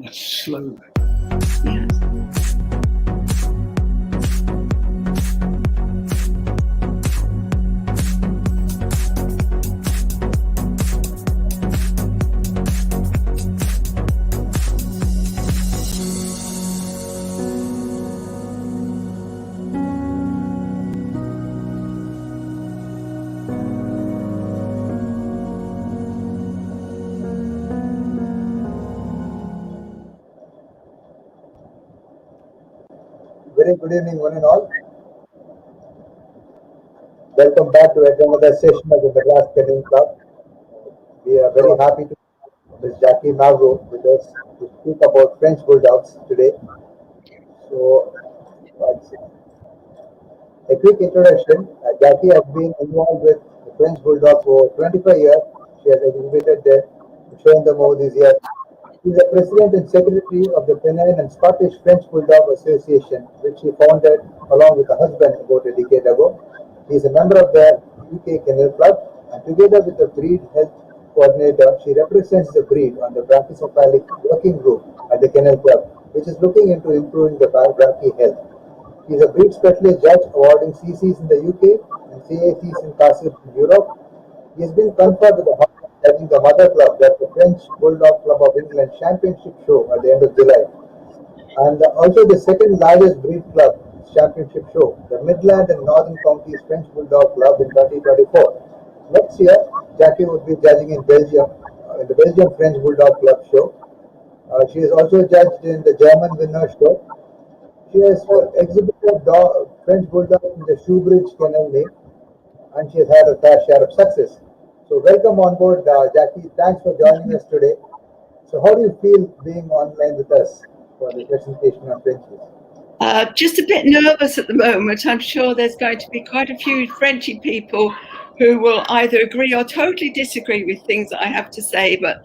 That's slow. Yes. Very good evening, one and all. Welcome back to yet another session of the Madras Kennel Club. We are very happy to have Ms. Jackie Mavro with us to speak about French Bulldogs today. So, a quick introduction. Jackie has been involved with the French Bulldogs for 25 years. She has exhibited them, shown them over these years. She is the president and secretary of the Pennine and Scottish French Bulldog Association, which she founded along with her husband about a decade ago. He is a member of the UK Kennel Club, and together with the breed health coordinator, she represents the breed on the Brachiocephalic working group at the Kennel Club, which is looking into improving the Brachie health. He is a breed specialist judge awarding CCs in the UK and CACs in castles in Europe. He has been conferred with the honor of judging the Mother Club, that's the French Bulldog Club of England Championship show at the end of July, and also the second largest breed club championship show, the Midland and Northern Counties French Bulldog Club in 2024. Next year, Jackie would be judging in Belgium, in the Belgium French Bulldog Club show. She is also judged in the German Winner show. She has exhibited French Bulldogs in the Shoebridge Kennel name, and she has had a fair share of success. So welcome on board, Jackie. Thanks for joining us today. So how do you feel being online with us for the presentation on Frenchies? Just a bit nervous at the moment. I'm sure there's going to be quite a few Frenchie people who will either agree or totally disagree with things that I have to say. But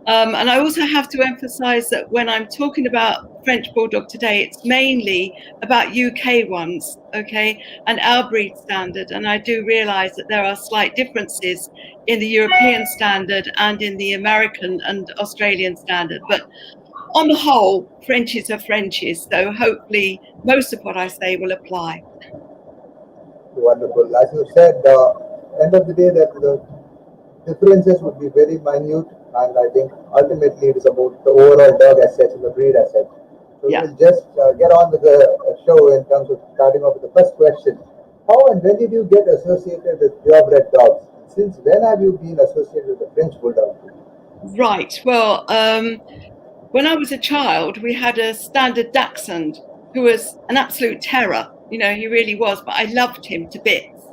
and I also have to emphasize that when I'm talking about French Bulldog today, it's mainly about UK ones, okay, and our breed standard. And I do realize that there are slight differences in the European standard and in the American and Australian standard. But on the whole, Frenchies are Frenchies, so hopefully most of what I say will apply. Wonderful. As you said, end of the day, that the differences would be very minute, and I think ultimately it is about the overall dog asset and the breed asset. So Yeah. we'll just get on with the show in terms of starting off with the first question. How and when did you get associated with purebred dogs? Since when have you been associated with the French Bulldog? Right. Well, when I was a child, we had a standard dachshund who was an absolute terror. You know, he really was, but I loved him to bits.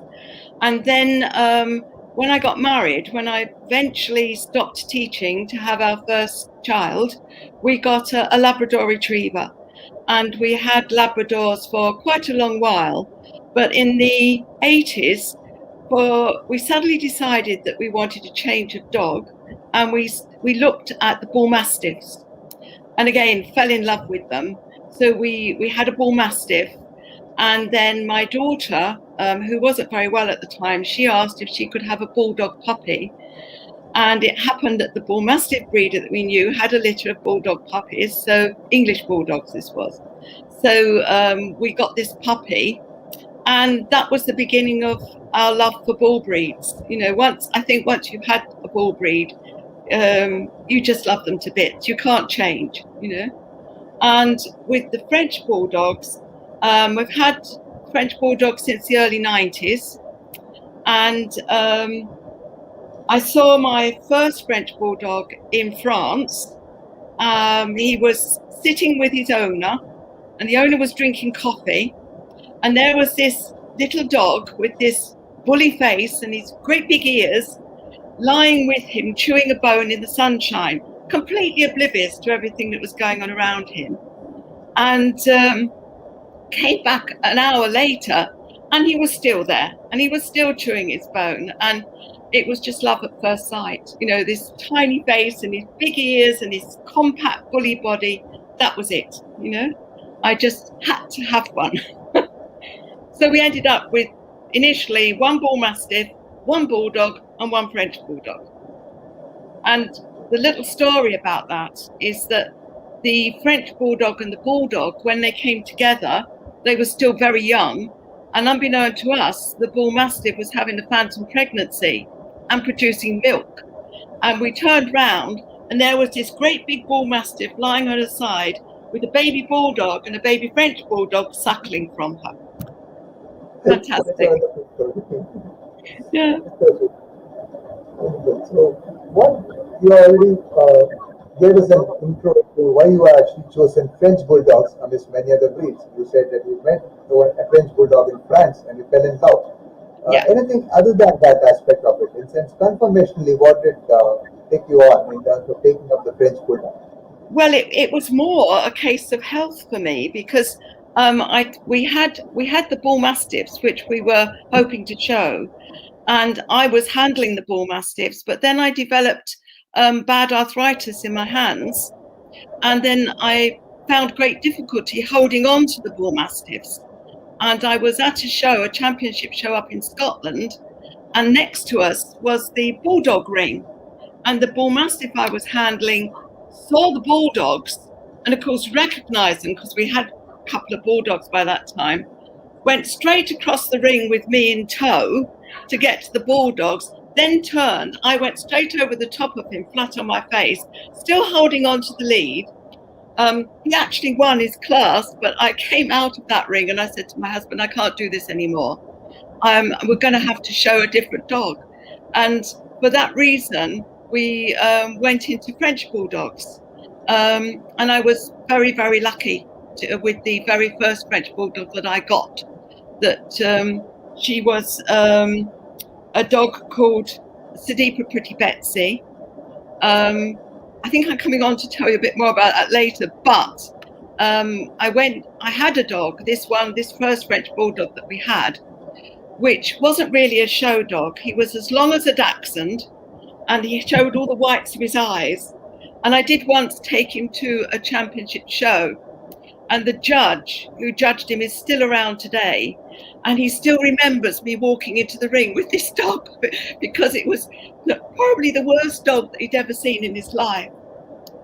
And then when I got married, when I eventually stopped teaching to have our first child, we got a Labrador retriever. And we had Labradors for quite a long while. But in the 80s, we suddenly decided that we wanted a change of dog. And we looked at the Bull Mastiffs. And again, fell in love with them. So we had a Bull Mastiff. And then my daughter, who wasn't very well at the time, she asked if she could have a Bulldog puppy. And it happened that the Bull Mastiff breeder that we knew had a litter of Bulldog puppies, so English Bulldogs this was. So we got this puppy, and that was the beginning of our love for bull breeds. You know, once you've had a bull breed, you just love them to bits. You can't change, you know. And with the French Bulldogs, we've had French Bulldogs since the early 90s. And I saw my first French Bulldog in France. He was sitting with his owner, and the owner was drinking coffee. And there was this little dog with this bully face and his great big ears lying with him, chewing a bone in the sunshine, completely oblivious to everything that was going on around him. And came back an hour later, and he was still there, and he was still chewing his bone. And it was just love at first sight. You know, this tiny face and his big ears and his compact bully body, that was it, you know. I just had to have one. So we ended up with initially one Bull Mastiff, one Bulldog, and one French Bulldog. And the little story about that is that the French Bulldog and the Bulldog, when they came together, they were still very young. And unbeknown to us, the Bull Mastiff was having a phantom pregnancy and producing milk. And we turned round and there was this great big Bull Mastiff lying on her side with a baby Bulldog and a baby French Bulldog suckling from her. Fantastic. Yeah. So, what you already gave us an intro to why you are actually chosen French Bulldogs amidst many other breeds. You said that you met a French Bulldog in France and you fell in love. Anything other than that aspect of it? In sense, conformationally, what did take you on in terms of taking up the French Bulldog? Well, it was more a case of health for me because we had the Bull Mastiffs, which we were hoping to show, and I was handling the Bull Mastiffs, but then I developed bad arthritis in my hands, and then I found great difficulty holding on to the Bull Mastiffs. And I was at a championship show up in Scotland, and next to us was the Bulldog ring, and the Bull Mastiff I was handling saw the Bulldogs, and of course recognized them because we had a couple of Bulldogs by that time, went straight across the ring with me in tow to get to the Bulldogs, then turned. I went straight over the top of him, flat on my face, still holding on to the lead. He actually won his class, but I came out of that ring and I said to my husband, I can't do this anymore. We're going to have to show a different dog. And for that reason, we went into French Bulldogs. And I was very, very lucky with the very first French Bulldog that I got, that she was a dog called Sadipa Pretty Betsy. I think I'm coming on to tell you a bit more about that later, but I had a dog, this first French Bulldog that we had, which wasn't really a show dog. He was as long as a dachshund and he showed all the whites of his eyes. And I did once take him to a championship show, and the judge who judged him is still around today, and he still remembers me walking into the ring with this dog because it was probably the worst dog that he'd ever seen in his life.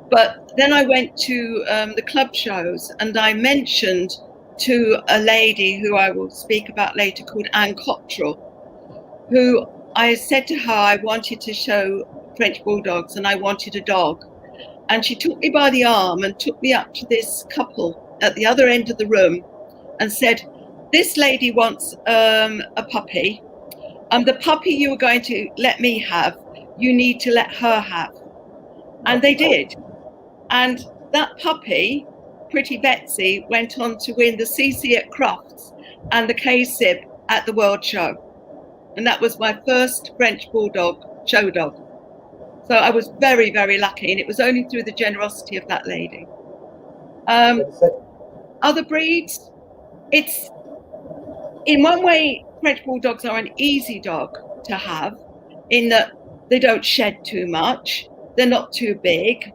But then I went to the club shows, and I mentioned to a lady who I will speak about later called Anne Cottrell, who I said to her I wanted to show French Bulldogs and I wanted a dog. And she took me by the arm and took me up to this couple at the other end of the room and said, this lady wants a puppy. The puppy you were going to let me have, you need to let her have. And they did. And that puppy, Pretty Betsy, went on to win the CC at Crufts and the K-Sib at the World Show. And that was my first French Bulldog show dog. So I was very, very lucky, and it was only through the generosity of that lady. Other breeds, it's, in one way, French Bulldogs are an easy dog to have in that they don't shed too much, they're not too big,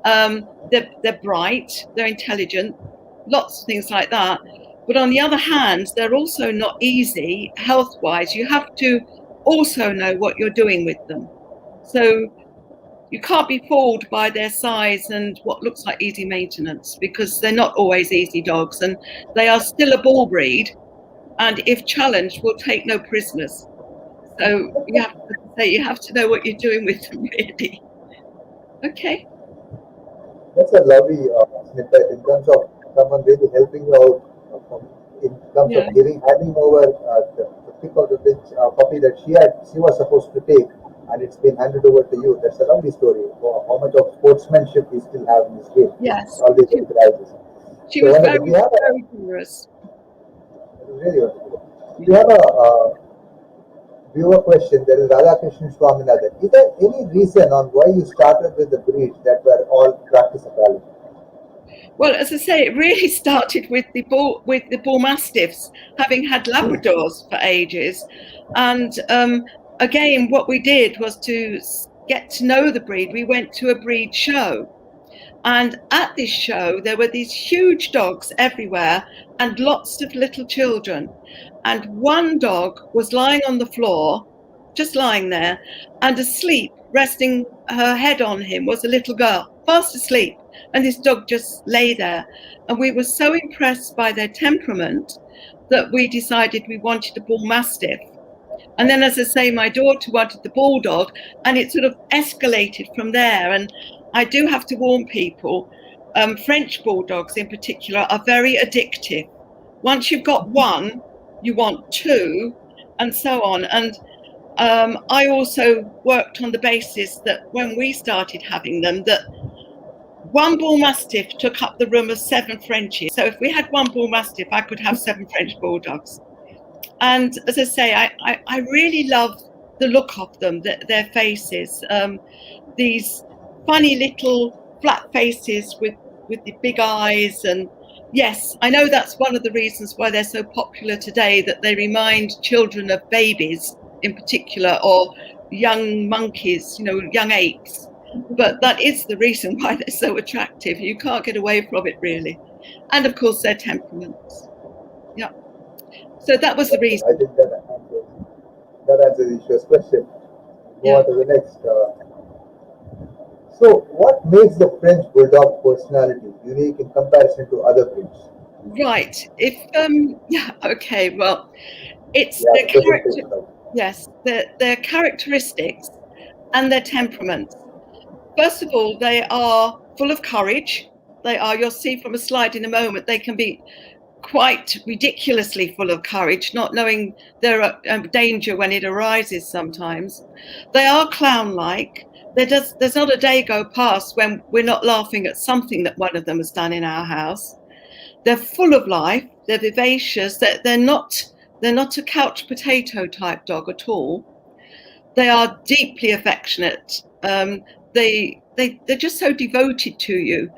they're bright, they're intelligent, lots of things like that. But on the other hand, they're also not easy health-wise. You have to also know what you're doing with them. So you can't be fooled by their size and what looks like easy maintenance, because they're not always easy dogs, and they are still a bull breed, and if challenged, will take no prisoners. So you have to know what you're doing with them, really. Okay. That's a lovely snippet in terms of someone really helping you out in terms of handing over the pick of the puppy that she was supposed to take, and it's been handed over to you. That's a lovely story. How much of sportsmanship we still have in this game. Yes. All these enterprises. She was very generous. It was really wonderful. We have a viewer question. There is Radhakrishnan Swaminathan. Is there any reason on why you started with the breeds that were all Brachiocephalic? Well, as I say, it really started with the Bull Mastiffs, having had Labradors for ages. And again, what we did was to get to know the breed. We went to a breed show. And at this show, there were these huge dogs everywhere and lots of little children. And one dog was lying on the floor, just lying there, and asleep, resting her head on him, was a little girl, fast asleep. and this dog just lay there. And we were so impressed by their temperament that we decided we wanted a bull mastiff. And then, as I say, my daughter wanted the bulldog, and it sort of escalated from there. And I do have to warn people, French bulldogs in particular are very addictive. Once you've got one, you want two, and so on. And I also worked on the basis that when we started having them, that one bull mastiff took up the room of 7 Frenchies. So if we had one bull mastiff, I could have 7 French bulldogs. And as I say, I really love the look of them, their faces, these funny little flat faces with the big eyes. And yes, I know that's one of the reasons why they're so popular today, that they remind children of babies in particular, or young monkeys, young apes. But that is the reason why they're so attractive. You can't get away from it, really. And of course, their temperaments. Yeah. So that was the reason. I think that answers Isha's question. Go on to the next. So, what makes the French Bulldog personality unique in comparison to other breeds? Right. Okay. Well, it's their character. Yes, their characteristics and their temperaments. First of all, they are full of courage. You'll see from a slide in a moment, they can be quite ridiculously full of courage, not knowing their danger when it arises sometimes. They are clown-like. There's not a day go past when we're not laughing at something that one of them has done in our house. They're full of life. They're vivacious. They're not a couch potato type dog at all. They are deeply affectionate. They're just so devoted to you.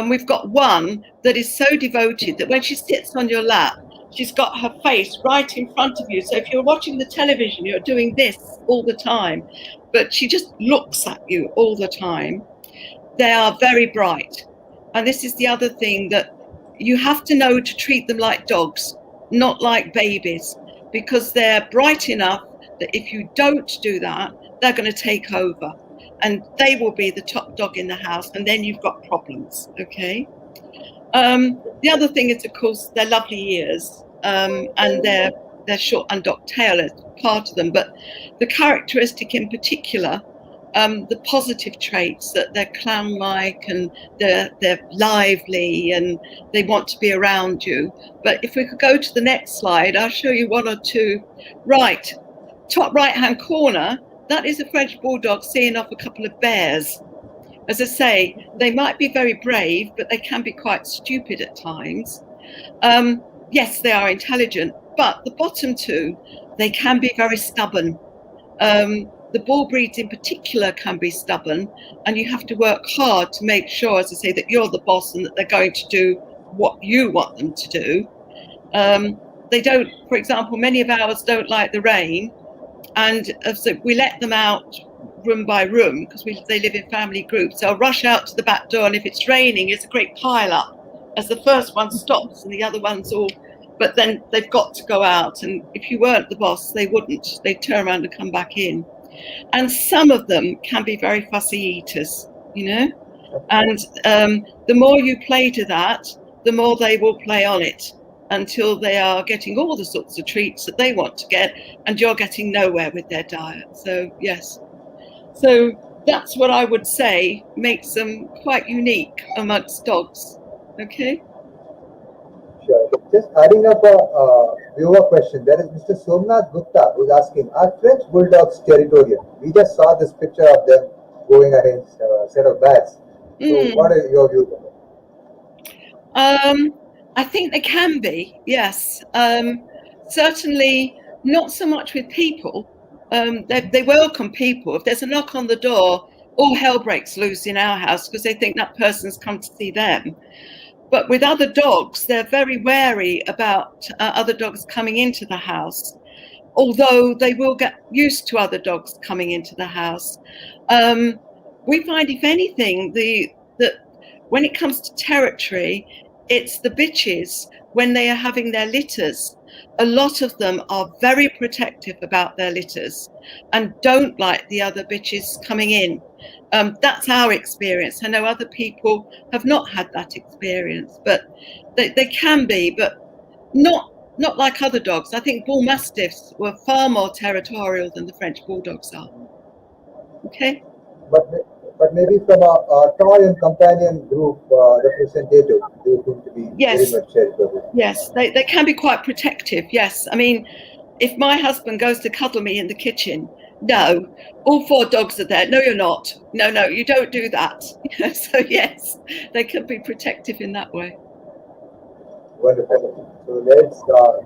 We've got one that is so devoted that when she sits on your lap, she's got her face right in front of you. So if you're watching the television, you're doing this all the time, but she just looks at you all the time. They are very bright. And this is the other thing, that you have to know to treat them like dogs, not like babies, because they're bright enough that if you don't do that, they're going to take over. And they will be the top dog in the house, and then you've got problems, okay? The other thing is, of course, their lovely ears, and their short undocked tail is part of them. But the characteristic in particular, the positive traits, that they're clown-like and they're lively and they want to be around you. But if we could go to the next slide, I'll show you one or two. Right, top right-hand corner, that is a French Bulldog seeing off a couple of bears. As I say, they might be very brave, but they can be quite stupid at times. Yes, they are intelligent, but the bottom two, they can be very stubborn. The bull breeds in particular can be stubborn, and you have to work hard to make sure, as I say, that you're the boss and that they're going to do what you want them to do. They don't, for example, many of ours don't like the rain. And so we let them out room by room because they live in family groups. They'll rush out to the back door, and if it's raining, it's a great pile up as the first one stops and the other ones all. But then they've got to go out, and if you weren't the boss, they wouldn't. They'd turn around and come back in. And some of them can be very fussy eaters, and the more you play to that, the more they will play on it, until they are getting all the sorts of treats that they want to get, and you're getting nowhere with their diet. So, yes. So that's what I would say makes them quite unique amongst dogs. Okay? Sure. Just adding up a viewer question. There is Mr. Somnath Gupta who's asking, are French Bulldogs territorial? We just saw this picture of them going against a set of bats. So what are your views on it? I think they can be, yes. Certainly not so much with people. They welcome people. If there's a knock on the door, all hell breaks loose in our house because they think that person's come to see them. But with other dogs, they're very wary about other dogs coming into the house, although they will get used to other dogs coming into the house. We find, if anything, that when it comes to territory, it's the bitches when they are having their litters a lot of them are very protective about their litters and don't like the other bitches coming in. That's our experience. I know other people have not had that experience, but they can be, but not like other dogs. I think bull mastiffs were far more territorial than the French bulldogs are. Okay. But maybe from a toy and companion group representative, they seem to be very much territorial. Yes, they can be quite protective. Yes, I mean, if my husband goes to cuddle me in the kitchen, no, all 4 dogs are there. No, you're not. No, you don't do that. So yes, they can be protective in that way. Wonderful. So let's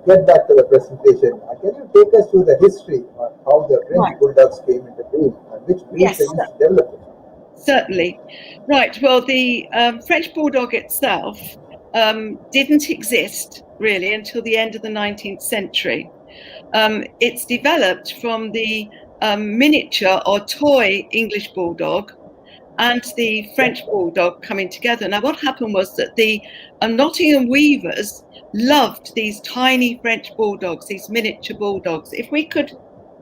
get back to the presentation. Can you take us through the history on how the French Bulldogs came into being and which breeds they used to develop? Certainly. Right. Well, the French Bulldog itself didn't exist really until the end of the 19th century. It's developed from the miniature or toy English Bulldog and the French Bulldog coming together. Now, what happened was that the Nottingham weavers loved these tiny French Bulldogs, these miniature Bulldogs. If we could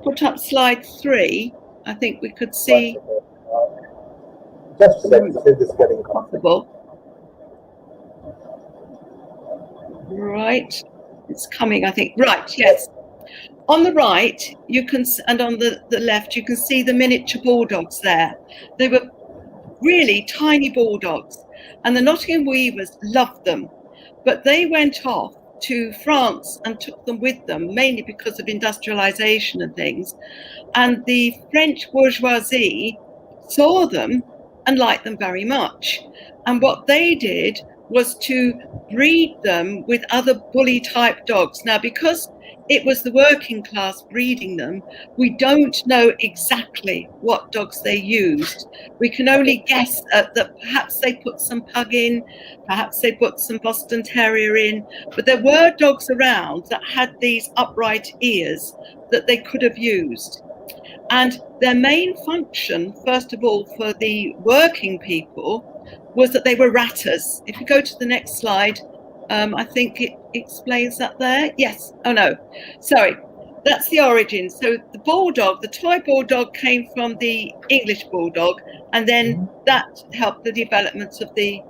put up slide 3, I think we could see. Just a second, this is getting possible. Right, it's coming, I think. Right, yes. On the right, you can, and on the left, you can see the miniature Bulldogs there. They were really tiny Bulldogs, and the Nottingham weavers loved them, but they went off to France and took them with them, mainly because of industrialization and things. And the French bourgeoisie saw them and liked them very much. And what they did was to breed them with other bully type dogs. Now, because it was the working class breeding them, we don't know exactly what dogs they used. We can only guess that perhaps they put some pug in, perhaps they put some Boston Terrier in, but there were dogs around that had these upright ears that they could have used. And their main function, first of all, for the working people, was that they were ratters. If you go to the next slide, I think it explains that there. Yes. Oh, no. Sorry. That's the origin. So the Bulldog, the toy Bulldog, came from the English Bulldog, and then that helped the development of the...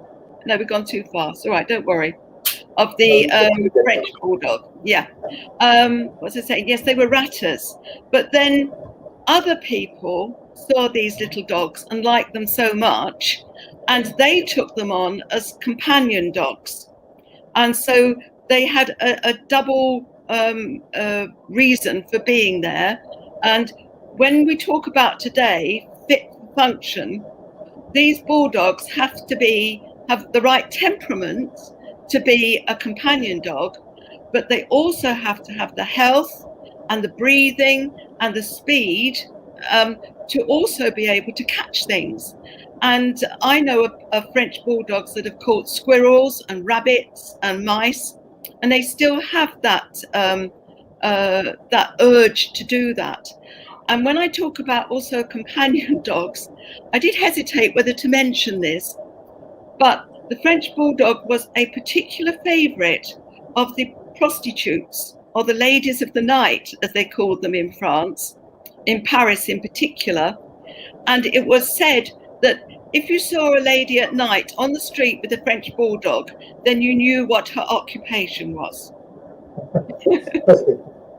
No, we've gone too fast. All right, don't worry. Of the French Bulldog. Yeah. What was I saying? Yes, they were ratters. But then other people saw these little dogs and liked them so much, and they took them on as companion dogs. And so they had a double reason for being there. And when we talk about today, fit for function, these Bulldogs have the right temperament to be a companion dog, but they also have to have the health and the breathing and the speed to also be able to catch things. And I know of French Bulldogs that have caught squirrels and rabbits and mice, and they still have that urge to do that. And when I talk about also companion dogs, I did hesitate whether to mention this, but the French Bulldog was a particular favourite of the prostitutes, or the ladies of the night, as they called them in France, in Paris in particular. And it was said that if you saw a lady at night on the street with a French Bulldog, then you knew what her occupation was.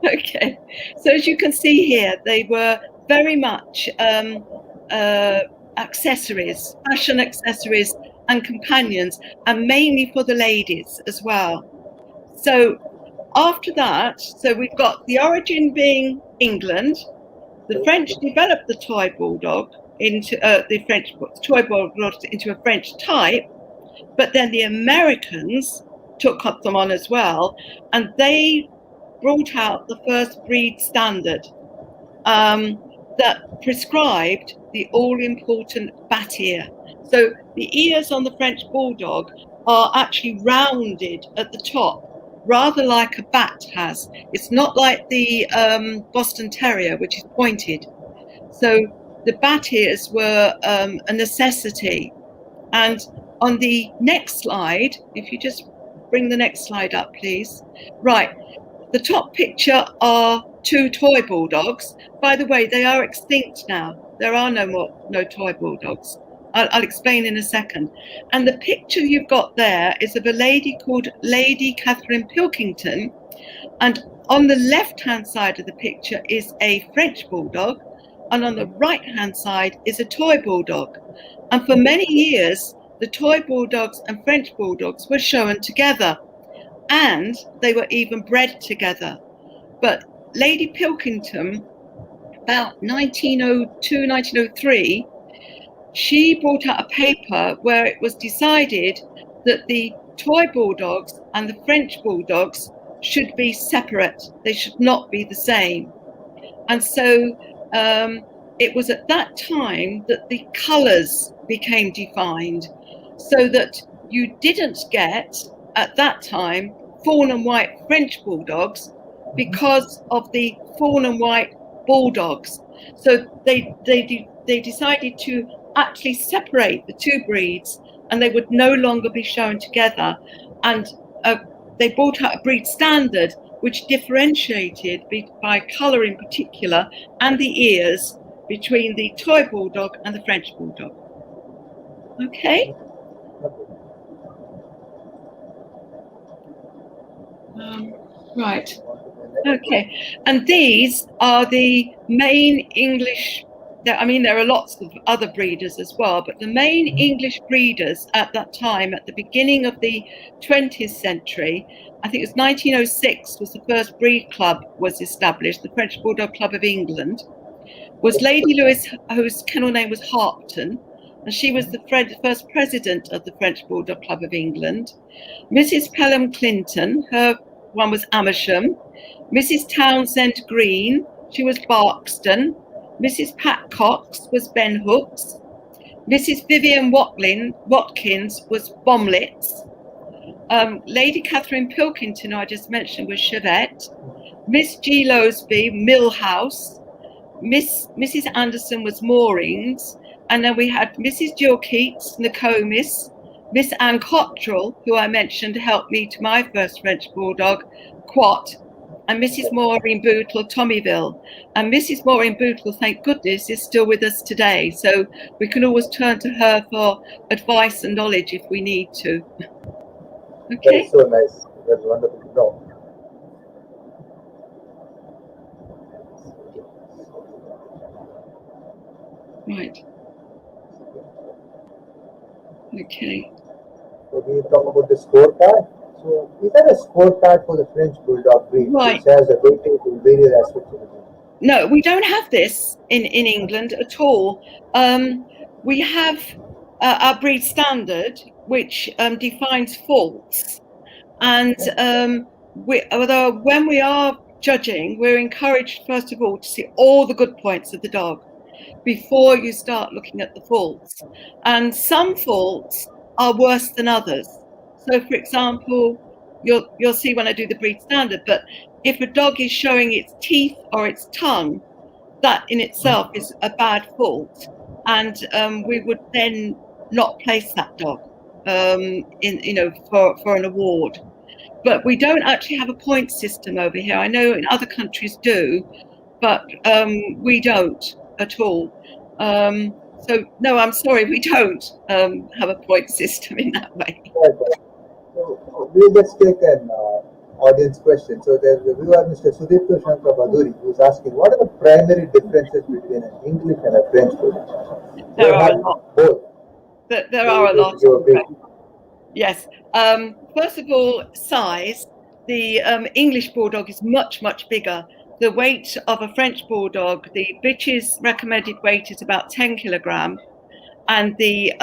Okay, so as you can see here, they were very much accessories, fashion accessories and companions, and mainly for the ladies as well. So after that, so we've got the origin being England. The French developed the toy Bulldog into into a French type, but then the Americans took them on as well, and they brought out the first breed standard that prescribed the all-important bat ear. So the ears on the French Bulldog are actually rounded at the top, rather like a bat has. It's not like the Boston Terrier, which is pointed. So the bat ears were a necessity. And on the next slide, if you just bring the next slide up, please. Right. The top picture are 2 toy bulldogs. By the way, they are extinct now. There are no toy bulldogs. I'll explain in a second. And the picture you've got there is of a lady called Lady Catherine Pilkington. And on the left-hand side of the picture is a French bulldog. And on the right-hand side is a toy bulldog. And for many years, the toy bulldogs and French bulldogs were shown together. And they were even bred together. But Lady Pilkington, about 1902, 1903, she brought out a paper where it was decided that the toy bulldogs and the French bulldogs should be separate. They should not be the same. And so it was at that time that the colours became defined, so that you didn't get, at that time, fawn and white French bulldogs because of the fawn and white bulldogs. So they decided to actually separate the 2 breeds, and they would no longer be shown together. And they brought out a breed standard which differentiated by colour in particular and the ears between the toy bulldog and the French bulldog. Okay. Right. Okay. And these are the main English. I mean, there are lots of other breeders as well, but the main English breeders at that time, at the beginning of the 20th century, I think it was 1906 was the first breed club was established, the French Bulldog Club of England, was Lady Lewis, whose kennel name was Harpton, and she was the first president of the French Bulldog Club of England. Mrs. Pelham Clinton, her one was Amersham. Mrs. Townsend Green, she was Barkston. Mrs. Pat Cox was Ben Hooks. Mrs. Vivian Watkins was Bomlitz. Lady Catherine Pilkington, who I just mentioned, was Chevette. Miss G. Loseby, Millhouse. Mrs. Anderson was Moorings. And then we had Mrs. Jill Keats, Nokomis. Miss Anne Cottrell, who I mentioned, helped me to my first French Bulldog, Quat. And Mrs. Maureen Bootle, Tommyville. And Mrs. Maureen Bootle, thank goodness, is still with us today. So we can always turn to her for advice and knowledge if we need to. Okay. That's so nice. That's wonderful to know. Right. Okay. So we talk about the scorecard. So is there a scorecard for the French Bulldog breed, right, which has a weighting in various aspects of the breed? No, we don't have this in England at all. We have our breed standard, which defines faults. And although when we are judging, we're encouraged, first of all, to see all the good points of the dog before you start looking at the faults. And some faults are worse than others. So, for example, you'll see when I do the breed standard, but if a dog is showing its teeth or its tongue, that in itself is a bad fault. And we would then not place that dog for an award. But we don't actually have a point system over here. I know in other countries do, but we don't at all. So no, I'm sorry, we don't have a point system in that way. So we'll just take an audience question. So there's a viewer, Mr. Sudipto Shankar Baduri, who's asking, what are the primary differences between an English and a French bulldog? There are a lot. Both. There are a lot. Yes. First of all, size. The English bulldog is much, much bigger. The weight of a French bulldog, the bitch's recommended weight is about 10 kilograms, and the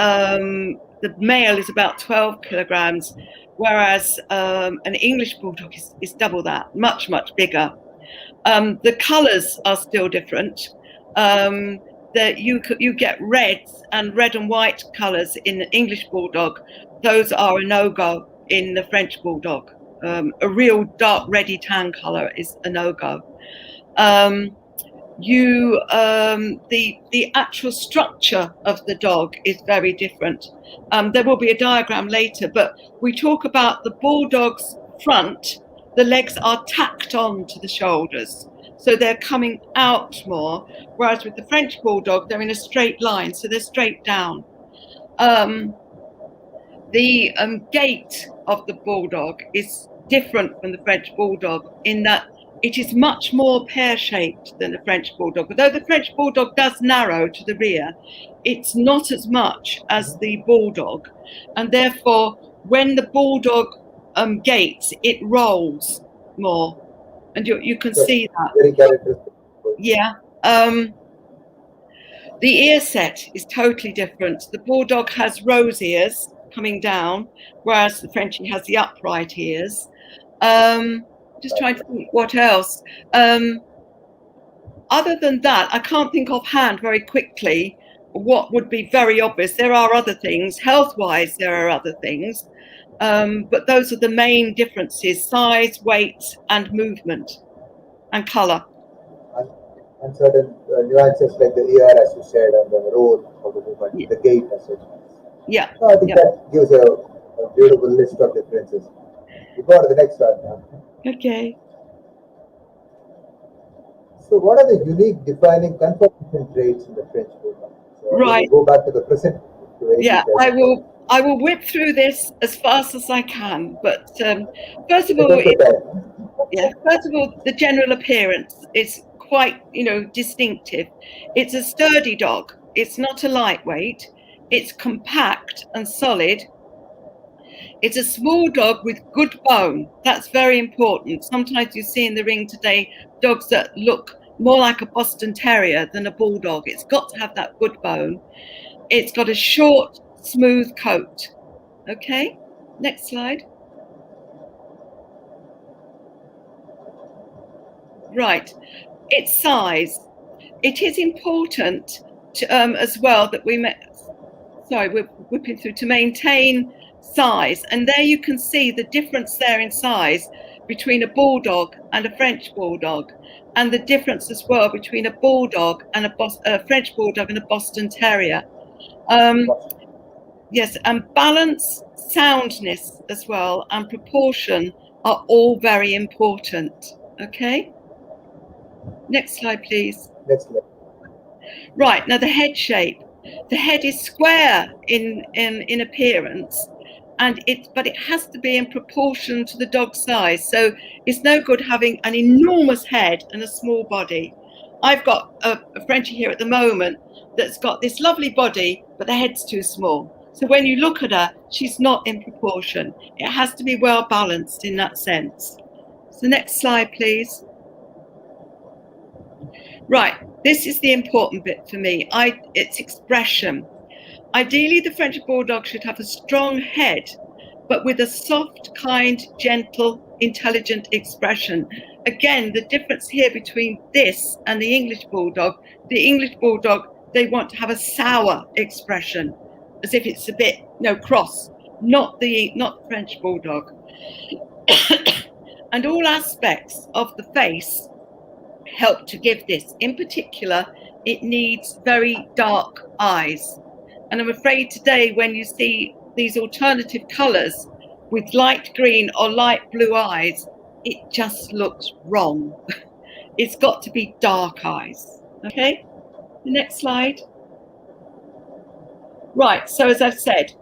male is about 12 kilograms, whereas an English bulldog is double that, much, much bigger. The colours are still different. That you get reds and red and white colours in the English bulldog. Those are a no-go in the French bulldog. A real dark reddy tan colour is a no-go. The actual structure of the dog is very different. There will be a diagram later, but we talk about the bulldog's front the legs are tacked on to the shoulders. So they're coming out more, whereas with the French Bulldog, they're in a straight line, so they're straight down. The gait of the Bulldog is different from the French Bulldog in that it is much more pear-shaped than the French Bulldog. Although the French Bulldog does narrow to the rear, it's not as much as the Bulldog. And therefore, when the Bulldog gaits, it rolls more. And you can see that. Very characteristic. Yeah. The ear set is totally different. The Bulldog has rose ears coming down, whereas the Frenchie has the upright ears. Just trying to think what else. Other than that, I can't think offhand very quickly what would be very obvious. There are other things. Health-wise, there are other things. But those are the main differences: size, weight, and movement, and colour. And certain nuances like the ear, as you said, and the roll of the movement, the gait as such. Yeah. So I think that gives a beautiful list of differences. We go on to the next one now. Okay. So what are the unique defining conformation traits in the French Bulldog? So right. We'll go back to the present. Yeah, I will whip through this as fast as I can. But first of all, the general appearance is quite, distinctive. It's a sturdy dog. It's not a lightweight. It's compact and solid. It's a small dog with good bone. That's very important. Sometimes you see in the ring today dogs that look more like a Boston Terrier than a Bulldog. It's got to have that good bone. It's got a short, smooth coat. Okay, next slide. Right, its size. It is important to, as well that we're whipping through to maintain size. And there you can see the difference there in size between a Bulldog and a French Bulldog, and the difference as well between a Bulldog and a French Bulldog and a Boston Terrier. Yes, and balance, soundness as well, and proportion are all very important. Okay. Next slide, please. Next slide. Right, now the head shape. The head is square in appearance, but it has to be in proportion to the dog's size. So it's no good having an enormous head and a small body. I've got a Frenchie here at the moment that's got this lovely body, but the head's too small. So when you look at her, she's not in proportion. It has to be well balanced in that sense. So next slide, please. Right, this is the important bit for me. It's expression. Ideally, the French Bulldog should have a strong head, but with a soft, kind, gentle, intelligent expression. Again, the difference here between this and the English Bulldog, they want to have a sour expression, as if it's a bit, cross, not the French Bulldog. And all aspects of the face help to give this. In particular, it needs very dark eyes. And I'm afraid today, when you see these alternative colours with light green or light blue eyes, it just looks wrong. It's got to be dark eyes. Okay, the next slide. Right, so as I've said,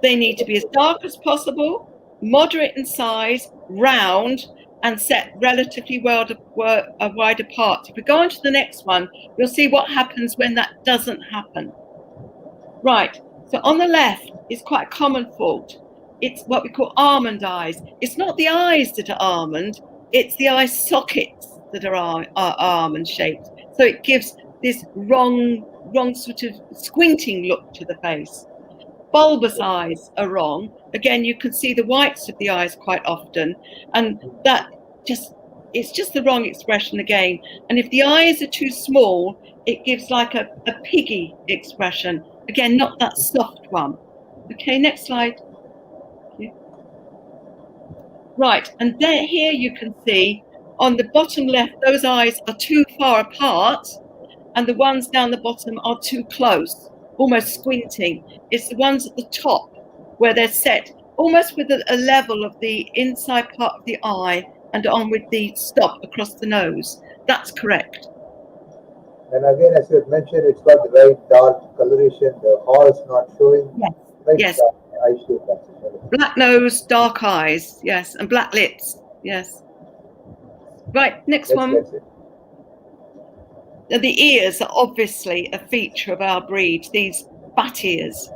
they need to be as dark as possible, moderate in size, round, and set relatively wide apart. If we go on to the next one, you'll see what happens when that doesn't happen. Right, so on the left is quite a common fault. It's what we call almond eyes. It's not the eyes that are almond, it's the eye sockets that are almond shaped. So it gives this wrong sort of squinting look to the face. Bulbous eyes are wrong. Again, you can see the whites of the eyes quite often, and it's just the wrong expression again. And if the eyes are too small, it gives like a piggy expression. Again, not that soft one. Okay, next slide. Right, and here you can see on the bottom left, those eyes are too far apart, and the ones down the bottom are too close, almost squinting. It's the ones at the top where they're set almost with a level of the inside part of the eye and on with the stop across the nose. That's correct. And again, as you had mentioned, it's got the very dark coloration. The horse not showing. Yes. Very Yes. dark eye shape. Black nose, dark eyes. Yes, and black lips. Yes. Right. Next one. Now, the ears are obviously a feature of our breed. These bat ears.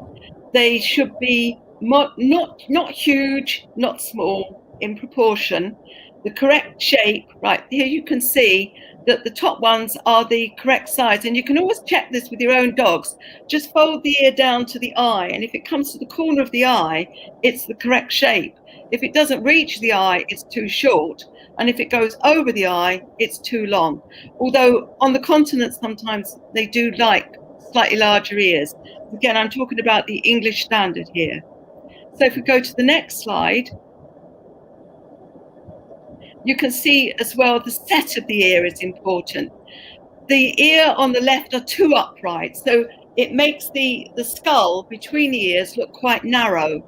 They should be not huge, not small, in proportion. The correct shape, right here you can see that the top ones are the correct size, and you can always check this with your own dogs. Just fold the ear down to the eye, and if it comes to the corner of the eye, it's the correct shape. If it doesn't reach the eye, it's too short, and if it goes over the eye, it's too long. Although on the continent sometimes they do like slightly larger ears. Again, I'm talking about the English standard here. So if we go to the next slide, you can see as well the set of the ear is important. The ear on the left are too upright, so it makes the skull between the ears look quite narrow,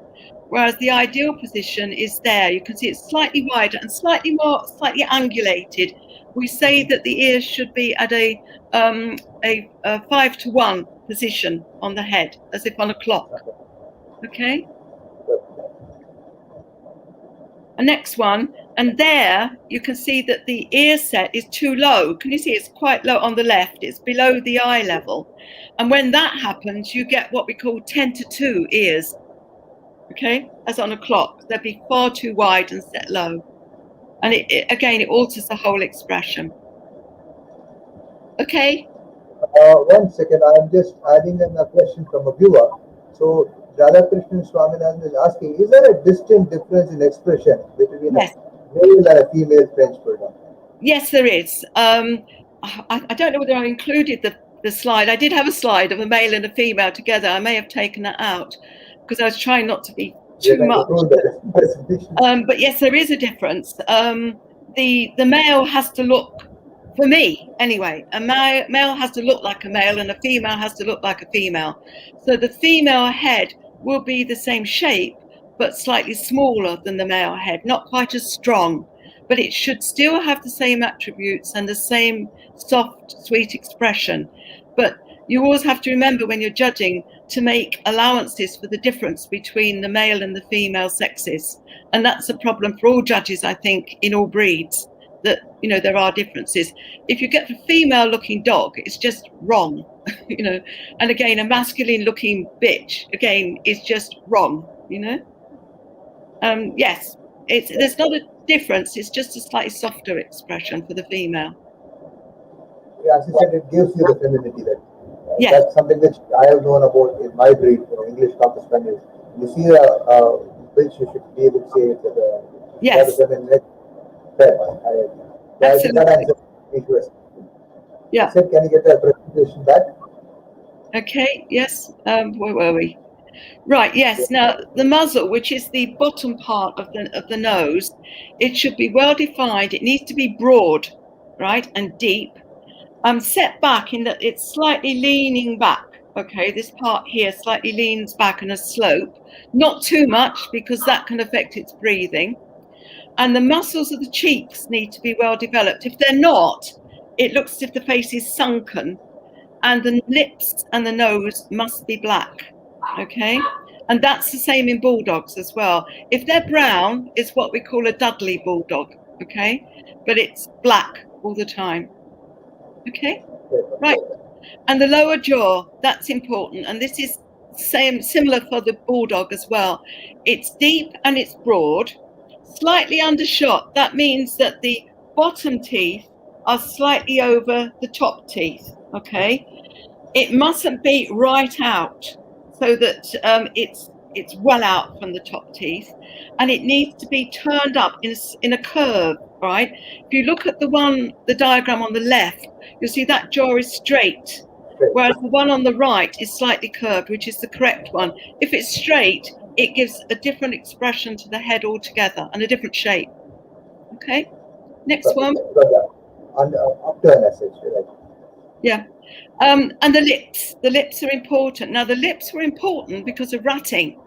whereas the ideal position is there. You can see it's slightly wider and slightly angulated. We say that the ears should be at a 5-to-1 position on the head, as if on a clock. Okay. The next one, and there you can see that the ear set is too low. Can you see it's quite low on the left? It's below the eye level. And when that happens, you get what we call 10-to-2 ears. Okay, as on a clock. They'll be far too wide and set low. And it alters the whole expression. Okay. 1 second, I'm just adding in a question from a viewer. So, Radhakrishnan Swaminathan is asking, is there a distinct difference in expression between a male and a female French Bulldog? Yes, there is. I don't know whether I included the slide. I did have a slide of a male and a female together. I may have taken that out because I was trying not to be too much. But yes, there is a difference. The male has to look, for me anyway, a male has to look like a male and a female has to look like a female. So the female head will be the same shape, but slightly smaller than the male head, not quite as strong, but it should still have the same attributes and the same soft, sweet expression. But you always have to remember when you're judging to make allowances for the difference between the male and the female sexes. And that's a problem for all judges, I think, in all breeds, that, you know, there are differences. If you get a female looking dog, it's just wrong, you know. And again, a masculine looking bitch, again, is just wrong, you know. Yes, there's not a difference, it's just a slightly softer expression for the female. Yeah, as you said, it gives you the femininity that. That's something which I have known about in my breed, English Cocker Spaniels. You see a bitch, you should be able to say it's a Yeah. I said, can you get a presentation back? Okay, yes. Where were we? Right, yes. Now, the muzzle, which is the bottom part of the nose, it should be well defined. It needs to be broad, right, and deep. Set back in that it's slightly leaning back. Okay, this part here slightly leans back on a slope. Not too much, because that can affect its breathing. And the muscles of the cheeks need to be well developed. If they're not, it looks as if the face is sunken. And the lips and the nose must be black. Okay, and that's the same in Bulldogs as well. If they're brown, it's what we call a Dudley Bulldog. Okay, but it's black all the time. Okay, right. And the lower jaw, that's important. And this is similar for the Bulldog as well. It's deep and it's broad, slightly undershot. That means that the bottom teeth are slightly over the top teeth. Okay, it mustn't be right out, so that it's well out from the top teeth, and it needs to be turned up in a curve, right? If you look at the diagram on the left, you'll see that jaw is straight, whereas the one on the right is slightly curved, which is the correct one. If it's straight, it gives a different expression to the head altogether and a different shape. Okay, next one. Upturn message, right? Yeah. And the lips are important. Now, the lips were important because of ratting.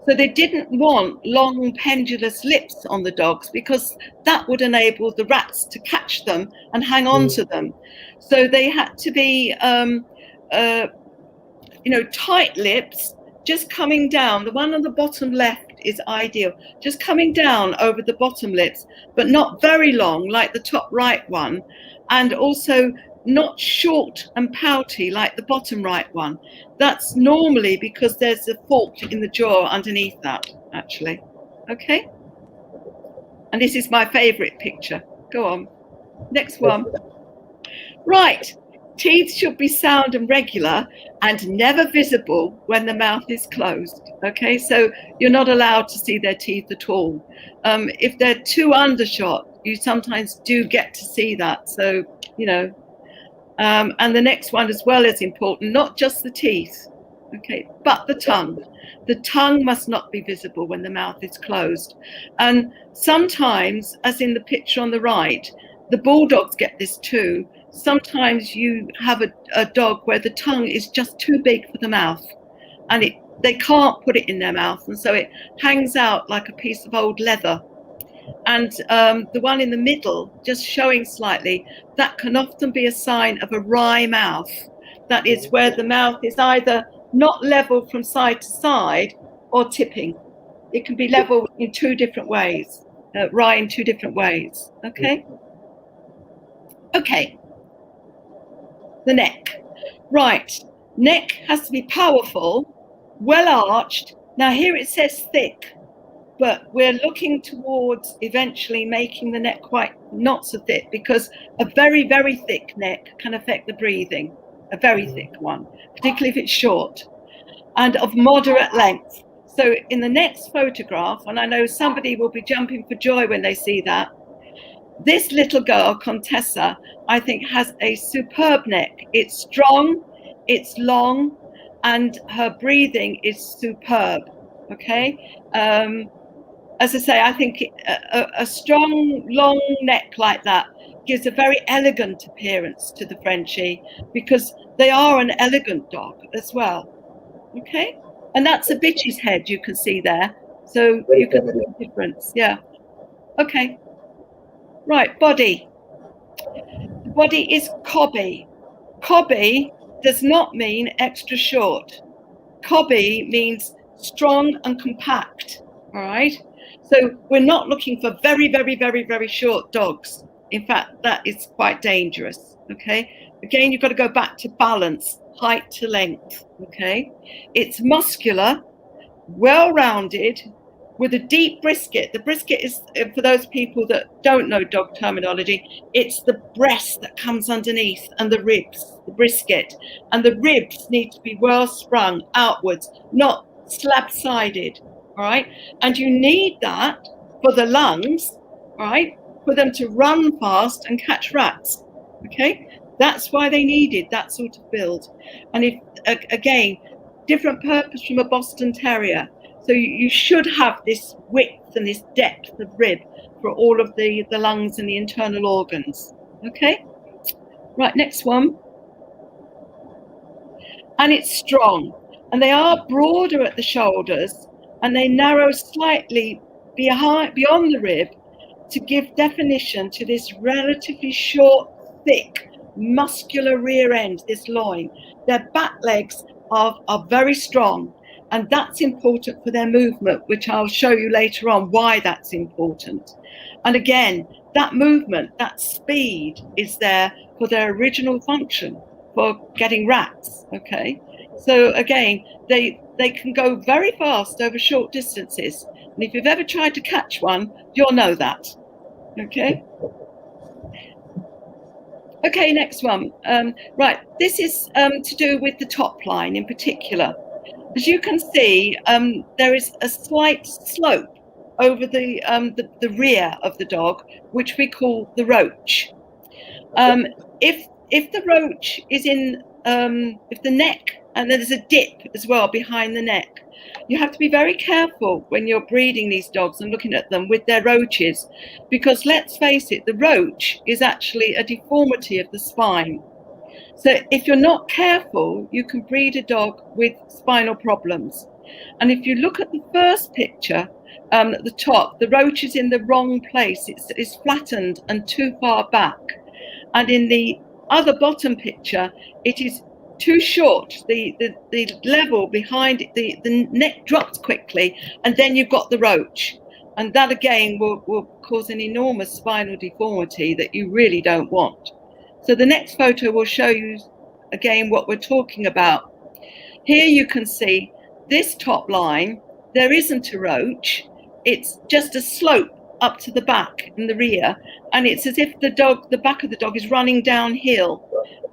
So they didn't want long pendulous lips on the dogs because that would enable the rats to catch them and hang on to them. So they had to be, tight lips, just coming down. The one on the bottom left is ideal, just coming down over the bottom lips, but not very long like the top right one, and also not short and pouty like the bottom right one. That's normally because there's a fault in the jaw underneath that, actually. Okay? And this is my favorite picture. Go on. Next one. Right. Teeth should be sound and regular and never visible when the mouth is closed. Okay, so you're not allowed to see their teeth at all. If they're too undershot, you sometimes do get to see that. So, and the next one as well is important, not just the teeth, okay, but the tongue. The tongue must not be visible when the mouth is closed. And sometimes, as in the picture on the right, the Bulldogs get this too. Sometimes you have a dog where the tongue is just too big for the mouth, and they can't put it in their mouth, and so it hangs out like a piece of old leather. And the one in the middle, just showing slightly, that can often be a sign of a wry mouth. That is where the mouth is either not level from side to side or tipping. It can be level in two different ways, wry in two different ways. Okay? Okay. The neck. Right. Neck has to be powerful, well arched. Now here it says thick, but we're looking towards eventually making the neck quite not so thick, because a very, very thick neck can affect the breathing, a very thick one, particularly if it's short, and of moderate length. So in the next photograph, and I know somebody will be jumping for joy when they see that, this little girl, Contessa, I think has a superb neck. It's strong, it's long, and her breathing is superb, okay? As I say, I think a strong, long neck like that gives a very elegant appearance to the Frenchie, because they are an elegant dog as well, okay? And that's a bitch's head you can see there. So you can see the difference, yeah. Okay, right, body. The body is cobby. Cobby does not mean extra short. Cobby means strong and compact, all right? So we're not looking for very, very, very, very short dogs. In fact, that is quite dangerous, okay? Again, you've got to go back to balance, height to length, okay? It's muscular, well-rounded, with a deep brisket. The brisket is, for those people that don't know dog terminology, it's the breast that comes underneath and the ribs, the brisket. And the ribs need to be well sprung outwards, not slab-sided, all right? And you need that for the lungs, all right, for them to run fast and catch rats, okay? That's why they needed that sort of build. And if, again, different purpose from a Boston Terrier. So you should have this width and this depth of rib for all of the lungs and the internal organs. Okay? Right, next one. And it's strong. And they are broader at the shoulders, and they narrow slightly beyond the rib to give definition to this relatively short, thick, muscular rear end, this loin. Their back legs are very strong. And that's important for their movement, which I'll show you later on why that's important. And again, that movement, that speed is there for their original function, for getting rats, okay? So again, they can go very fast over short distances. And if you've ever tried to catch one, you'll know that, okay? Okay, next one. Right, this is to do with the top line in particular. As you can see, there is a slight slope over the rear of the dog, which we call the roach. If the roach is in, if the neck, and there's a dip as well behind the neck, you have to be very careful when you're breeding these dogs and looking at them with their roaches, because let's face it, the roach is actually a deformity of the spine. So if you're not careful, you can breed a dog with spinal problems. And if you look at the first picture, at the top, the roach is in the wrong place. It's flattened and too far back. And in the other bottom picture, it is too short. The level behind it, the neck drops quickly, and then you've got the roach. And that again will cause an enormous spinal deformity that you really don't want. So the next photo will show you again what we're talking about. Here you can see this top line, there isn't a roach, it's just a slope up to the back in the rear, and it's as if the back of the dog is running downhill,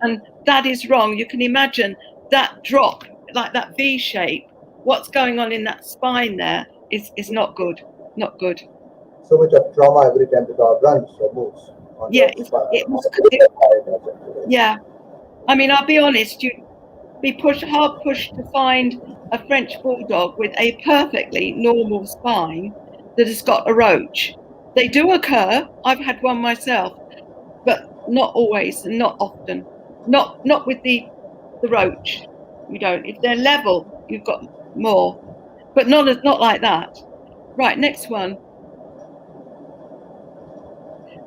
and that is wrong. You can imagine that drop, like that V shape, what's going on in that spine there is not good, not good. So much of trauma every time the dog runs or moves. Yeah, yeah. I mean, I'll be honest, you'd be hard pushed to find a French Bulldog with a perfectly normal spine that has got a roach. They do occur. I've had one myself, but not always and not often. Not with the roach. You don't. If they're level, you've got more, but not like that. Right, next one.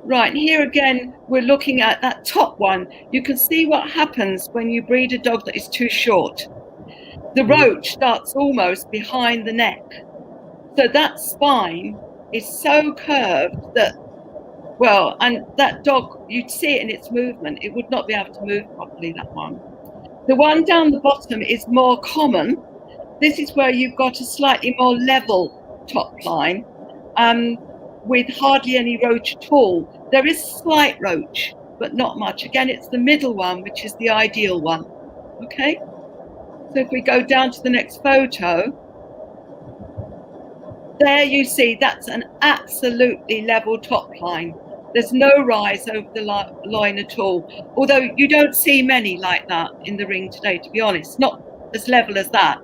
Right, here again, we're looking at that top one. You can see what happens when you breed a dog that is too short. The roach starts almost behind the neck. So that spine is so curved that, well, and that dog, you'd see it in its movement. It would not be able to move properly, that one. The one down the bottom is more common. This is where you've got a slightly more level top line. With hardly any roach at all. There is slight roach, but not much. Again, it's the middle one, which is the ideal one. Okay? So if we go down to the next photo, there you see that's an absolutely level top line. There's no rise over the line at all. Although you don't see many like that in the ring today, to be honest. Not as level as that.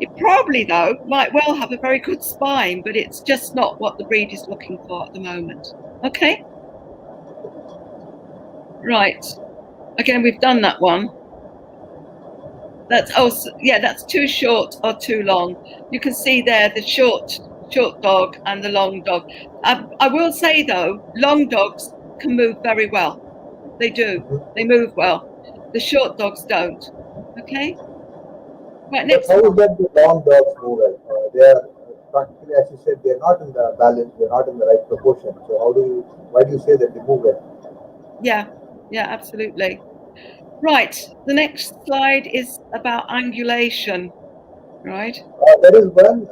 It probably, though, might well have a very good spine, but it's just not what the breed is looking for at the moment. Okay? Right. Again, we've done that one. That's that's too short or too long. You can see there the short dog and the long dog. I will say, though, long dogs can move very well. They do. They move well. The short dogs don't. Okay? Right, next. How is that the long dogs move well? They are practically, as you said, they are not in the balance, they are not in the right proportion. So why do you say that they move well? Yeah, absolutely. Right, the next slide is about angulation, right? There is one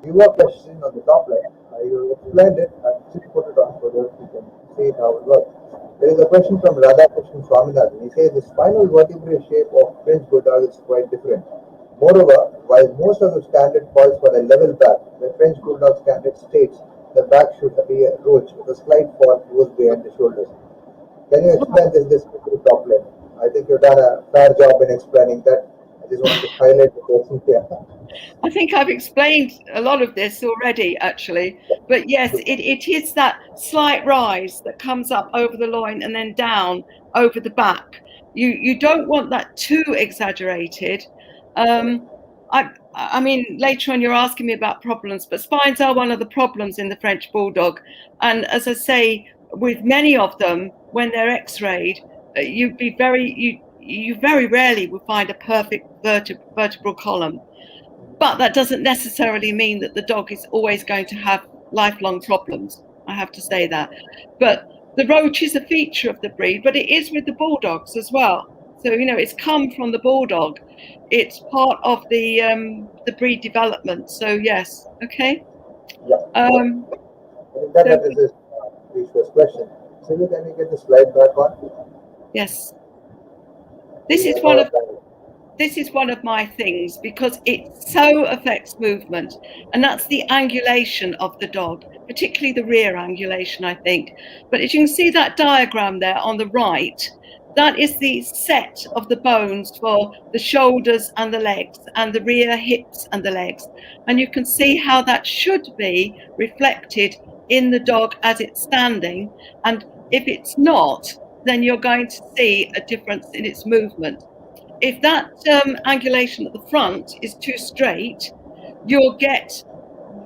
viewer question on the top line. You explained it, and just put it on so that you can see how it works. There is a question from Radhakrishnan Swaminathan. He says the spinal vertebrae shape of French Bulldog is quite different. Moreover, while most of the standard calls for a level back, the French Bulldog standard states the back should be a roach with a slight fall towards behind the shoulders. Can you explain this to the top line? I think you've done a fair job in explaining that. I just want to highlight the question here. I think I've explained a lot of this already, actually. But yes, it is that slight rise that comes up over the loin and then down over the back. You don't want that too exaggerated. I mean, later on you're asking me about problems, but spines are one of the problems in the French Bulldog. And as I say, with many of them, when they're x-rayed, you very rarely will find a perfect vertebral column. But that doesn't necessarily mean that the dog is always going to have lifelong problems. I have to say that. But the roach is a feature of the breed, but it is with the Bulldogs as well. So, you know, it's come from the Bulldog. It's part of the breed development. So, yes. Okay. Yeah. That is the first question. So, can we get the slide back on? Yes. This is one of my things because it so affects movement, and that's the angulation of the dog, particularly the rear angulation, I think. But as you can see that diagram there on the right, that is the set of the bones for the shoulders and the legs and the rear hips and the legs. And you can see how that should be reflected in the dog as it's standing. And if it's not, then you're going to see a difference in its movement. If that angulation at the front is too straight, you'll get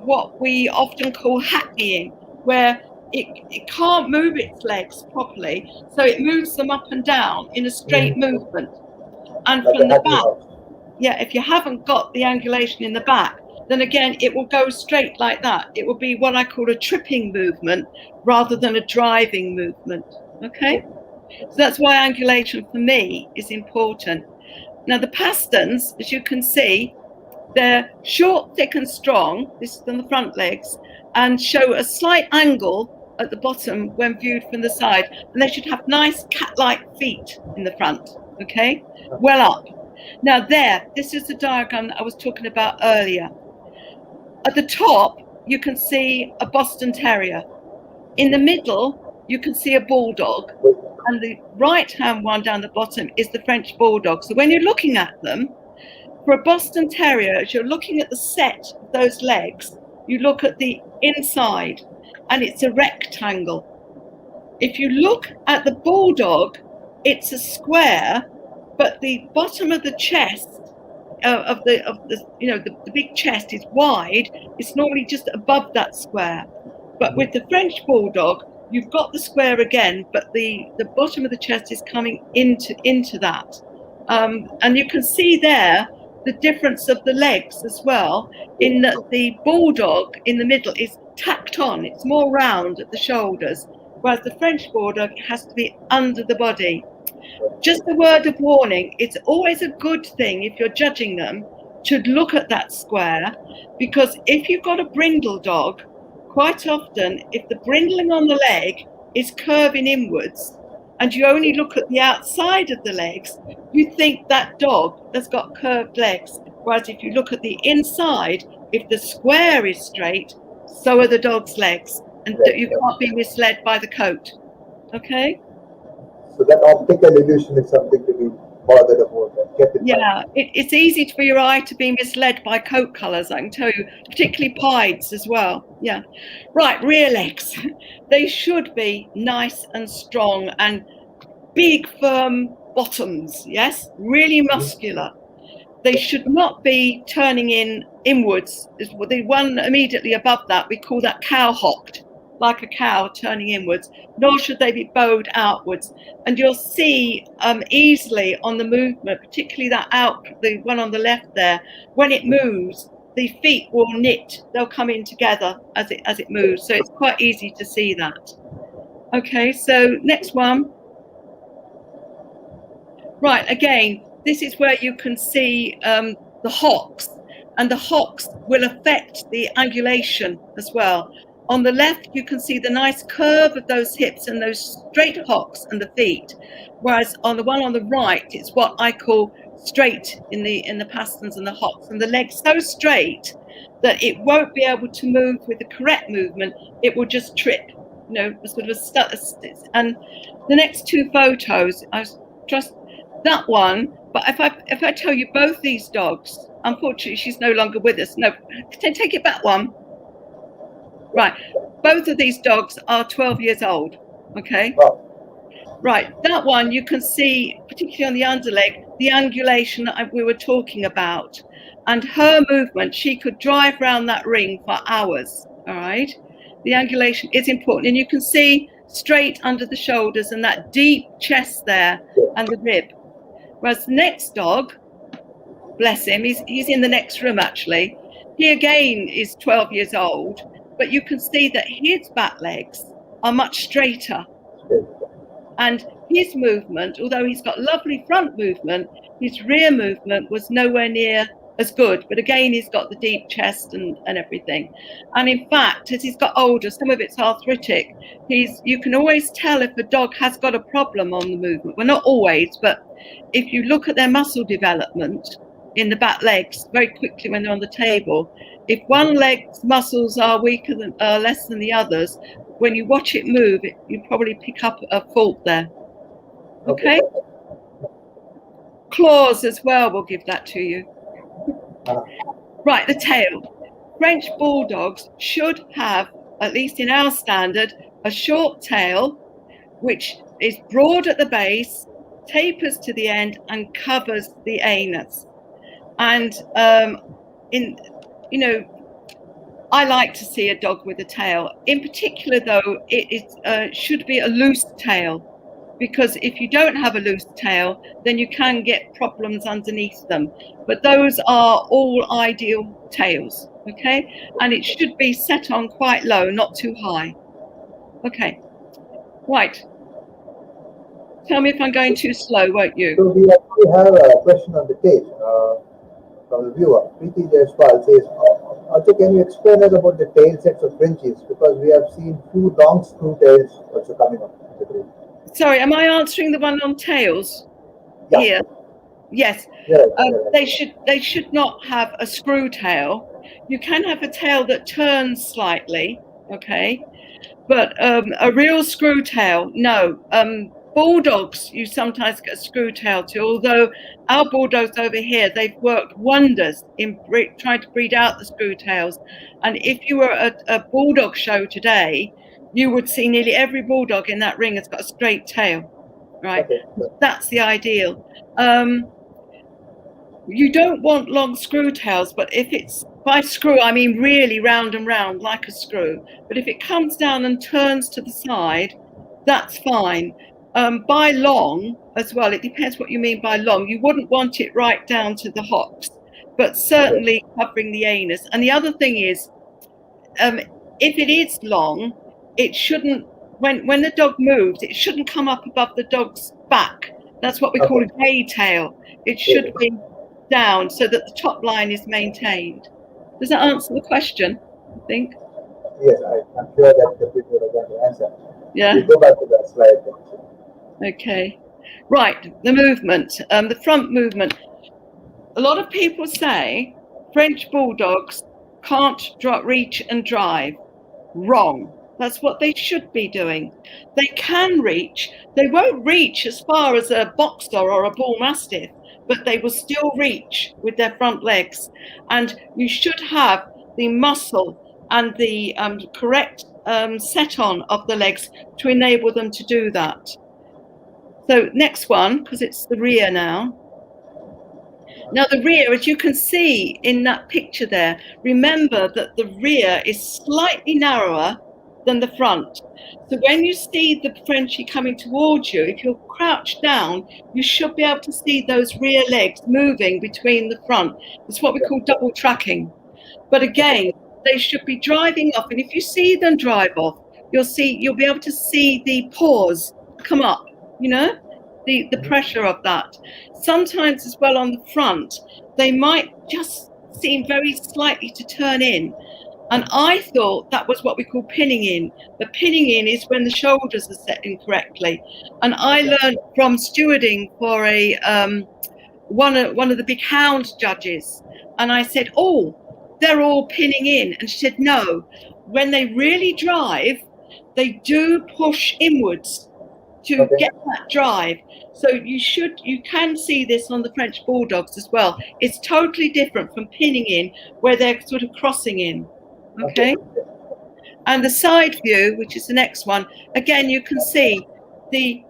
what we often call hackneying, where it can't move its legs properly, so it moves them up and down in a straight movement. And Like from the back, horse. if you haven't got the angulation in the back, then again, it will go straight like that. It will be what I call a tripping movement rather than a driving movement, okay? So that's why angulation for me is important. Now the pasterns, as you can see, they're short, thick and strong, this is on the front legs, and show a slight angle at the bottom when viewed from the side. And they should have nice cat-like feet in the front, okay? Well up. Now this is the diagram that I was talking about earlier. At the top, you can see a Boston Terrier. In the middle, you can see a Bulldog. And the right-hand one down the bottom is the French Bulldog. So when you're looking at them, for a Boston Terrier, as you're looking at the set of those legs, you look at the inside, and it's a rectangle. If you look at the Bulldog, it's a square, but the bottom of the chest of the big chest is wide. It's normally just above that square. But with the French Bulldog, you've got the square again, but the bottom of the chest is coming into that. And you can see there the difference of the legs as well, in that the Bulldog in the middle is tacked on. It's more round at the shoulders, whereas the French Bulldog has to be under the body. Just a word of warning, it's always a good thing if you're judging them to look at that square, because if you've got a brindle dog, quite often if the brindling on the leg is curving inwards and you only look at the outside of the legs, you think that dog has got curved legs. Whereas if you look at the inside, if the square is straight, so are the dog's legs, and you can't be misled by the coat. Okay? So that optical illusion is something to be bothered about. It's easy for your eye to be misled by coat colours, I can tell you, particularly pieds as well. Yeah. Right, rear legs. They should be nice and strong and big, firm bottoms, yes? Really muscular. They should not be turning inwards. The one immediately above that, we call that cow-hocked, like a cow turning inwards, nor should they be bowed outwards. And you'll see easily on the movement, particularly the one on the left there, when it moves, the feet will knit, they'll come in together as it moves. So it's quite easy to see that. Okay, so next one. Right, again, this is where you can see the hocks, and the hocks will affect the angulation as well. On the left, you can see the nice curve of those hips and those straight hocks and the feet, whereas on the one on the right, it's what I call straight in the pasterns and the hocks, and the legs so straight that it won't be able to move with the correct movement. It will just trip, sort of and the next two photos, I just that one. But if I tell you both these dogs, unfortunately, she's no longer with us. No, take it back one. Right, both of these dogs are 12 years old, okay? Right, that one you can see, particularly on the underleg, the angulation that we were talking about. And her movement, she could drive around that ring for hours, all right? The angulation is important. And you can see straight under the shoulders and that deep chest there and the rib. Whereas the next dog, bless him, he's in the next room actually. He again is 12 years old. But you can see that his back legs are much straighter. And his movement, although he's got lovely front movement, his rear movement was nowhere near as good. But again, he's got the deep chest and everything. And in fact, as he's got older, some of it's arthritic. You can always tell if a dog has got a problem on the movement. Well, not always, but if you look at their muscle development in the back legs very quickly when they're on the table, if one leg's muscles are weaker than less than the others, when you watch it move, you probably pick up a fault there. Okay? Claws as well will give that to you. Right, the tail. French Bulldogs should have, at least in our standard, a short tail, which is broad at the base, tapers to the end, and covers the anus. And you know, I like to see a dog with a tail. In particular, though, it should be a loose tail, because if you don't have a loose tail, then you can get problems underneath them. But those are all ideal tails, okay? And it should be set on quite low, not too high. Okay, right. Tell me if I'm going too slow, won't you? So we actually have a question on the page from the viewer. Preeti Jaiswal says, also, can you explain us about the tail sets of Frenchies? Because we have seen two long screw tails also coming up. Sorry, am I answering the one on tails? Yeah. Here? Yes. Yeah, they should not have a screw tail. You can have a tail that turns slightly, okay? But a real screw tail, no. Bulldogs, you sometimes get a screw tail too, although our Bulldogs over here, they've worked wonders in trying to breed out the screw tails. And if you were at a Bulldog show today, you would see nearly every Bulldog in that ring has got a straight tail, right? Okay. That's the ideal. You don't want long screw tails, but if it's, by screw, I mean really round and round like a screw. But if it comes down and turns to the side, that's fine. By long as well, it depends what you mean by long. You wouldn't want it right down to the hocks, but certainly covering the anus. And the other thing is, if it is long, it shouldn't, when the dog moves, it shouldn't come up above the dog's back. That's what we call a gay tail. It should be down so that the top line is maintained. Does that answer the question, I think? Yes, I'm sure that the people are going to answer. Yeah. We'll go back to that slide. Okay. Right, the movement, the front movement. A lot of people say French Bulldogs can't reach and drive. Wrong. That's what they should be doing. They can reach. They won't reach as far as a boxer or a bull mastiff, but they will still reach with their front legs. And you should have the muscle and the correct set on of the legs to enable them to do that. So next one, because it's the rear now. Now the rear, as you can see in that picture there, remember that the rear is slightly narrower than the front. So when you see the Frenchie coming towards you, if you're crouched down, you should be able to see those rear legs moving between the front. It's what we call double tracking. But again, they should be driving off. And if you see them drive off, you'll be able to see the paws come up, you know, the pressure of that. Sometimes as well on the front, they might just seem very slightly to turn in. And I thought that was what we call pinning in. The pinning in is when the shoulders are set incorrectly. And I learned from stewarding for one of the big hound judges. And I said, oh, they're all pinning in. And she said, no, when they really drive, they do push inwards to get that drive. So you can see this on the French Bulldogs as well. It's totally different from pinning in, where they're sort of crossing in. Okay. And the side view, which is the next one, again you can see the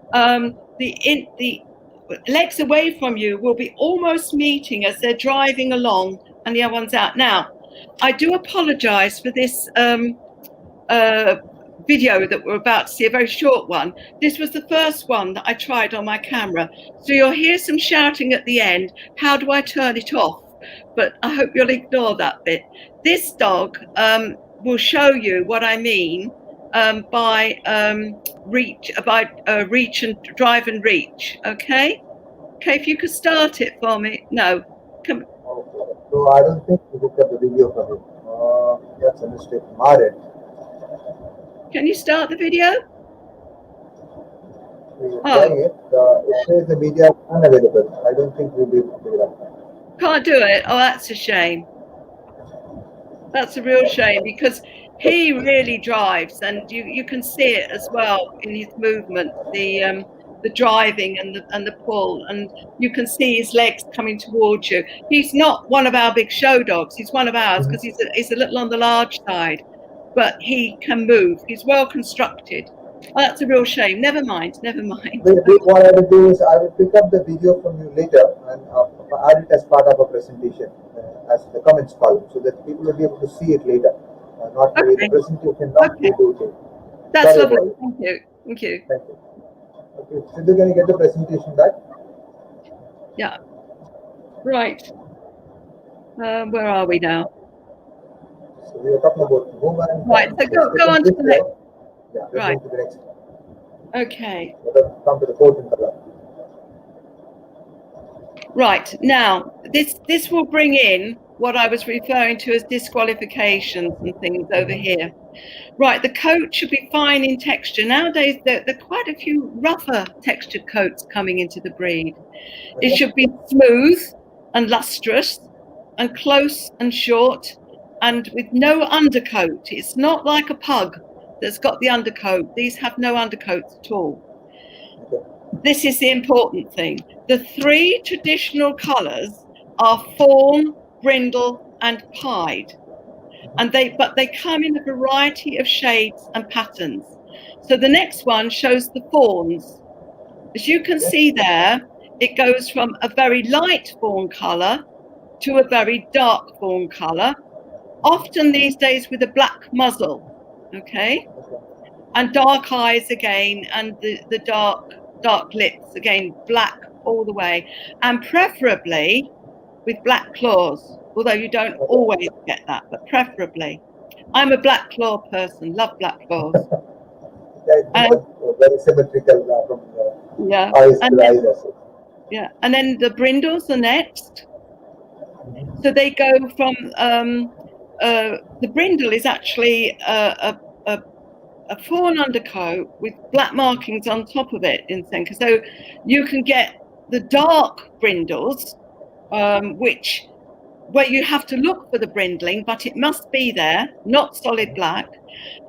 legs away from you will be almost meeting as they're driving along, and the other one's out. Now, I do apologize for this video that we're about to see, a very short one. This was the first one that I tried on my camera, so you'll hear some shouting at the end. How do I turn it off? But I hope you'll ignore that bit. This dog will show you what I mean by reach and drive and reach. Okay, if you could start it for me. No, come. So I don't think we looked at the video from it. That's a mistake from our end. Can you start the video? It says the media is unavailable. I don't think we'll be able to do that. Can't do it. Oh, that's a shame. That's a real shame, because he really drives, and you can see it as well in his movement, the driving and the pull, and you can see his legs coming towards you. He's not one of our big show dogs. He's one of ours because he's a little on the large side, but he can move. He's well constructed. Oh, that's a real shame. Never mind. What I will do is I will pick up the video from you later and add it as part of a presentation as the comments column, so that people will be able to see it later, not Okay. the presentation, not Okay. video. That's lovely. Thank you. Thank you. Thank you. Okay, Sidhu, can you get the presentation back? Yeah. Right. Where are we now? So we are talking about movement. Right. So go on to the next. Yeah. Right. To the next. Okay. Come to the fourth color. Right. Now, this will bring in what I was referring to as disqualifications and things over here. Right. The coat should be fine in texture. Nowadays, there are quite a few rougher textured coats coming into the breed. It should be smooth and lustrous and close and short and with no undercoat. It's not like a pug that's got the undercoat. These have no undercoats at all. This is the important thing. The three traditional colours are fawn, brindle, and pied. But they come in a variety of shades and patterns. So the next one shows the fawns. As you can see there, it goes from a very light fawn colour to a very dark fawn colour, often these days with a black muzzle, okay? And dark eyes again, and the dark lips again, black all the way, and preferably with black claws, although you don't always get that, but preferably. I'm a black claw person, love black claws. Very symmetrical from yeah. eyes to eyes. Yeah, and then the brindles are next. So they go from the brindle is actually a fawn undercoat with black markings on top of it in Senka. So you can get the dark brindles, where you have to look for the brindling, but it must be there, not solid black.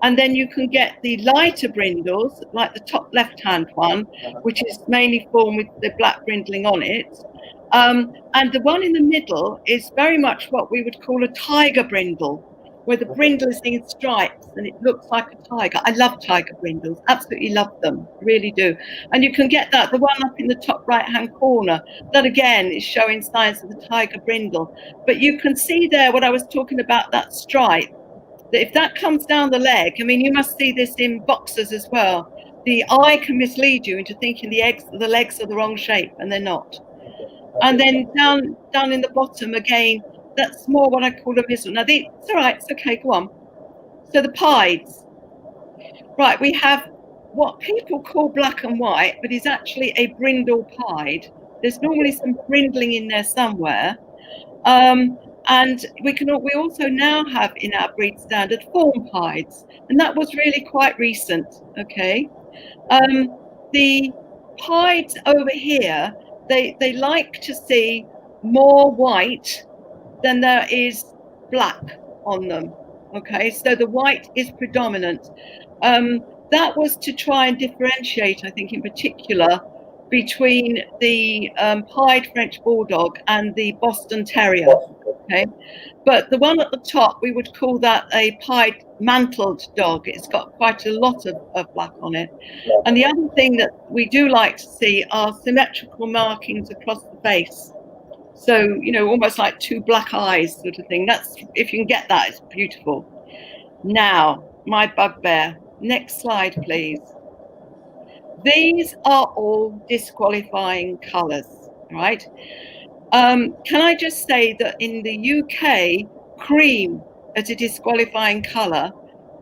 And then you can get the lighter brindles, like the top left-hand one, which is mainly formed with the black brindling on it. And the one in the middle is very much what we would call a tiger brindle, where the brindle is in stripes and it looks like a tiger. I love tiger brindles, absolutely love them, really do. And you can get that, the one up in the top right-hand corner, that again is showing signs of the tiger brindle. But you can see there what I was talking about, that stripe, that if that comes down the leg, I mean, you must see this in boxers as well. The eye can mislead you into thinking the legs are the wrong shape, and they're not. And then down in the bottom again, that's more what I call a muzzle. Now, it's all right, it's okay, go on. So the pieds. Right, we have what people call black and white, but is actually a brindle pied. There's normally some brindling in there somewhere. And we also now have in our breed standard fawn pieds, and that was really quite recent, okay? The pieds over here, they like to see more white than there is black on them, okay? So the white is predominant. That was to try and differentiate, I think, in particular, between the pied French Bulldog and the Boston Terrier, okay? But the one at the top, we would call that a pied mantled dog. It's got quite a lot of black on it. And the other thing that we do like to see are symmetrical markings across the face. So, you know, almost like two black eyes sort of thing. That's, if you can get that, it's beautiful. Now, my bugbear. Next slide, please. These are all disqualifying colours, right? Can I just say that in the UK, cream is a disqualifying colour,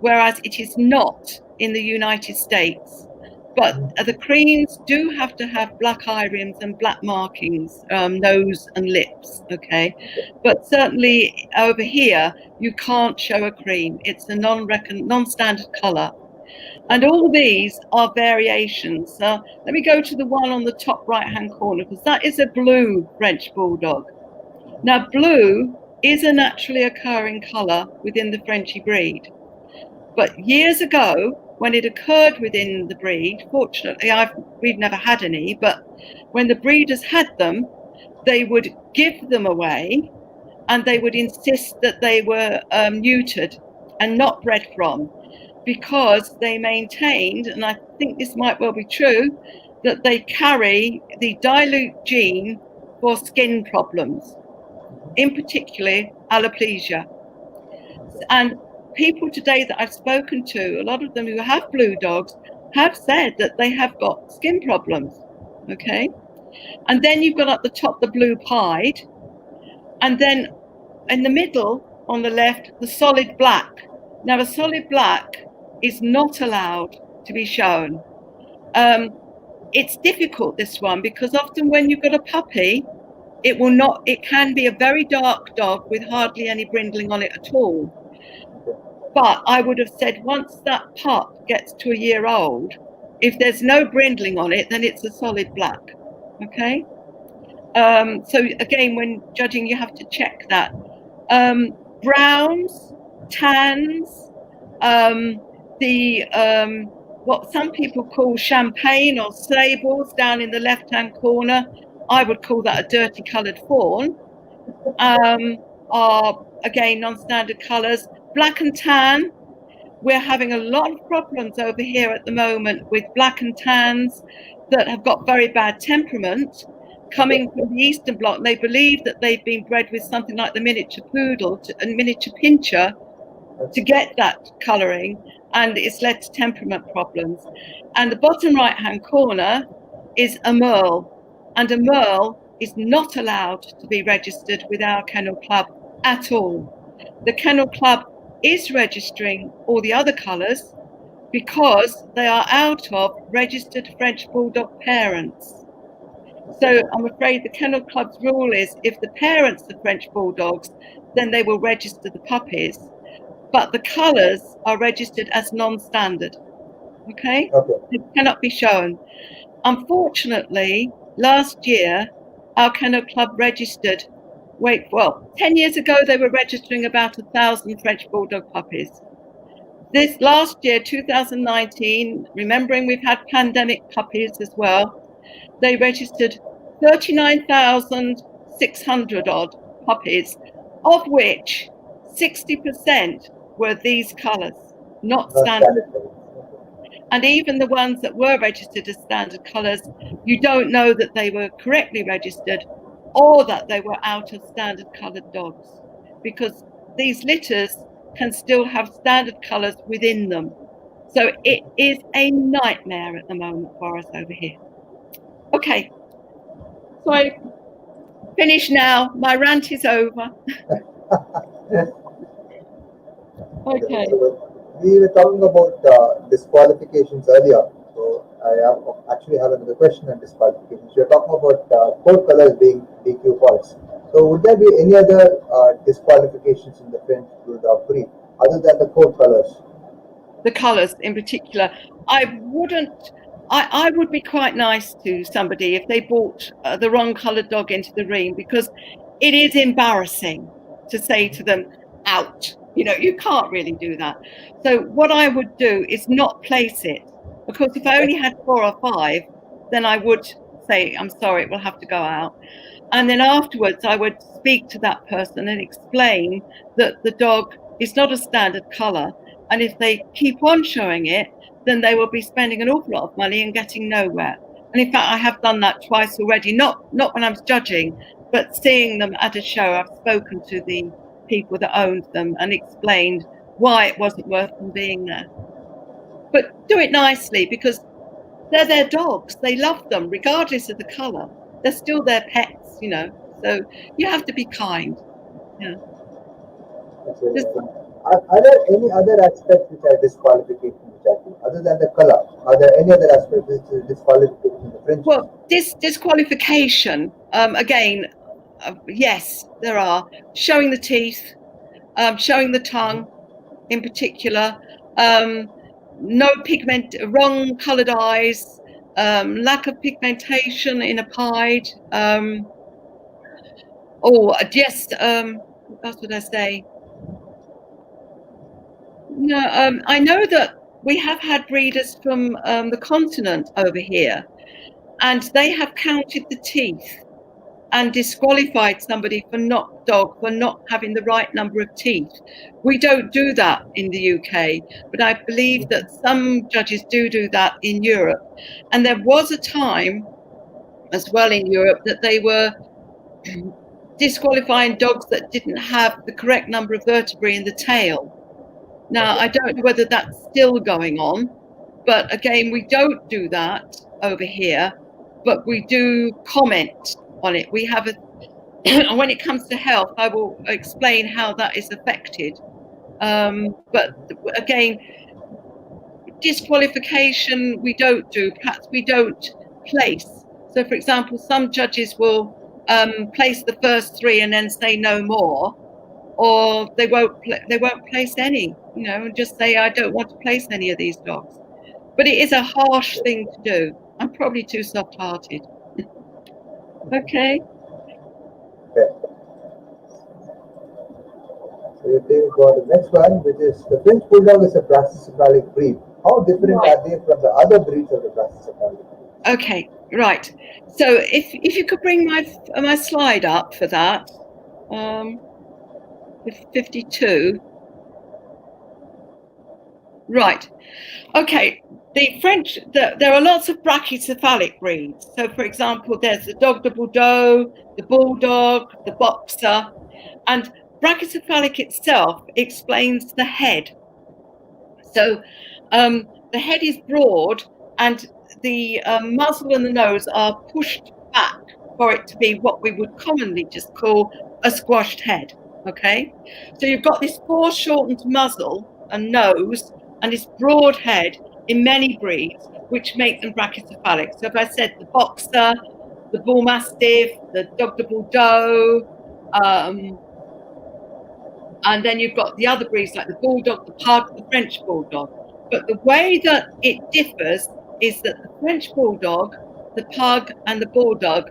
whereas it is not in the United States. But the creams do have to have black eye rims and black markings, nose and lips, okay? But certainly over here, you can't show a cream. It's a non-standard colour. And all these are variations. Let me go to the one on the top right-hand corner, because that is a blue French Bulldog. Now, blue is a naturally occurring colour within the Frenchie breed. But years ago, when it occurred within the breed, fortunately, we've never had any, but when the breeders had them, they would give them away, and they would insist that they were neutered and not bred from. because they maintained, and I think this might well be true, that they carry the dilute gene for skin problems, in particular alopecia. And people today that I've spoken to, a lot of them who have blue dogs, have said that they have got skin problems. Okay. And then you've got at the top the blue pied, and then in the middle on the left, the solid black. Now, the solid black is not allowed to be shown. It's difficult, this one, because often when you've got a puppy, it can be a very dark dog with hardly any brindling on it at all. But I would have said once that pup gets to a year old, if there's no brindling on it, then it's a solid black. Okay. So again, when judging, you have to check that. Browns, tans, what some people call champagne or sables down in the left-hand corner, I would call that a dirty coloured fawn, are again non-standard colours. Black and tan, we're having a lot of problems over here at the moment with black and tans that have got very bad temperament coming from the Eastern Bloc. They believe that they've been bred with something like the miniature poodle and miniature pincher to get that colouring, and it's led to temperament problems. And the bottom right-hand corner is a Merle, and a Merle is not allowed to be registered with our kennel club at all. The kennel club is registering all the other colours because they are out of registered French Bulldog parents. So I'm afraid the Kennel Club's rule is if the parents are French Bulldogs, then they will register the puppies. But the colours are registered as non-standard. Okay? It cannot be shown. Unfortunately, last year, our Kennel Club registered, 10 years ago, they were registering about 1,000 French Bulldog puppies. This last year, 2019, remembering we've had pandemic puppies as well, they registered 39,600 odd puppies, of which 60% were these colours, not standard. And even the ones that were registered as standard colours, you don't know that they were correctly registered or that they were out of standard coloured dogs, because these litters can still have standard colours within them. So it is a nightmare at the moment for us over here. Okay, so I finish now. My rant is over. Okay. We were talking about disqualifications earlier. So I actually have another question on disqualifications. You're talking about coat colors being DQ faults. So would there be any other disqualifications in the French Bulldog breed other than the coat colors? The colours in particular. I would be quite nice to somebody if they bought the wrong coloured dog into the ring, because it is embarrassing to say to them, out. You know, you can't really do that. So what I would do is not place it, because if I only had 4 or 5, then I would say, I'm sorry, it will have to go out. And then afterwards, I would speak to that person and explain that the dog is not a standard colour. And if they keep on showing it, then they will be spending an awful lot of money and getting nowhere. And in fact, I have done that twice already, not when I was judging, but seeing them at a show. I've spoken to the people that owned them and explained why it wasn't worth them being there. But do it nicely, because they're their dogs. They love them, regardless of the colour. They're still their pets, you know. So you have to be kind. Yeah. Are there any other aspects which are disqualifications, other than the color? Are there any other aspects which is disqualification in the French? Well, disqualification, again, yes, there are. Showing the teeth, showing the tongue in particular, no pigment, wrong coloured eyes, lack of pigmentation in a pied. What else would I say? No, I know that we have had breeders from the continent over here, and they have counted the teeth and disqualified somebody for not having the right number of teeth. We don't do that in the UK, but I believe that some judges do that in Europe. And there was a time as well in Europe that they were disqualifying dogs that didn't have the correct number of vertebrae in the tail. Now, I don't know whether that's still going on, but again, we don't do that over here, but we do comment on it. We have and when it comes to health, I will explain how that is affected. But again, disqualification we don't do. Perhaps we don't place. So, for example, some judges will place the first 3 and then say no more, or they won't place any. And just say I don't want to place any of these dogs. But it is a harsh thing to do. I'm probably too soft-hearted. Okay. So you take for the next one, which is the French Bulldog is a Brachiocephalic breed. How different are they from the other breeds of the Brachiocephalic breed? Okay, right. So if you could bring my slide up for that, 52. Right. Okay. The French, there are lots of brachycephalic breeds. So, for example, there's the Dog de Bordeaux, the Bulldog, the Boxer, and brachycephalic itself explains the head. So, the head is broad, and the muzzle and the nose are pushed back for it to be what we would commonly just call a squashed head. Okay, so you've got this foreshortened muzzle and nose, and this broad head in many breeds, which make them brachycephalic. So if I said the Boxer, the Bull Mastiff, the Dog de Bordeaux, and then you've got the other breeds like the Bulldog, the Pug, the French Bulldog. But the way that it differs is that the French Bulldog, the Pug, and the Bulldog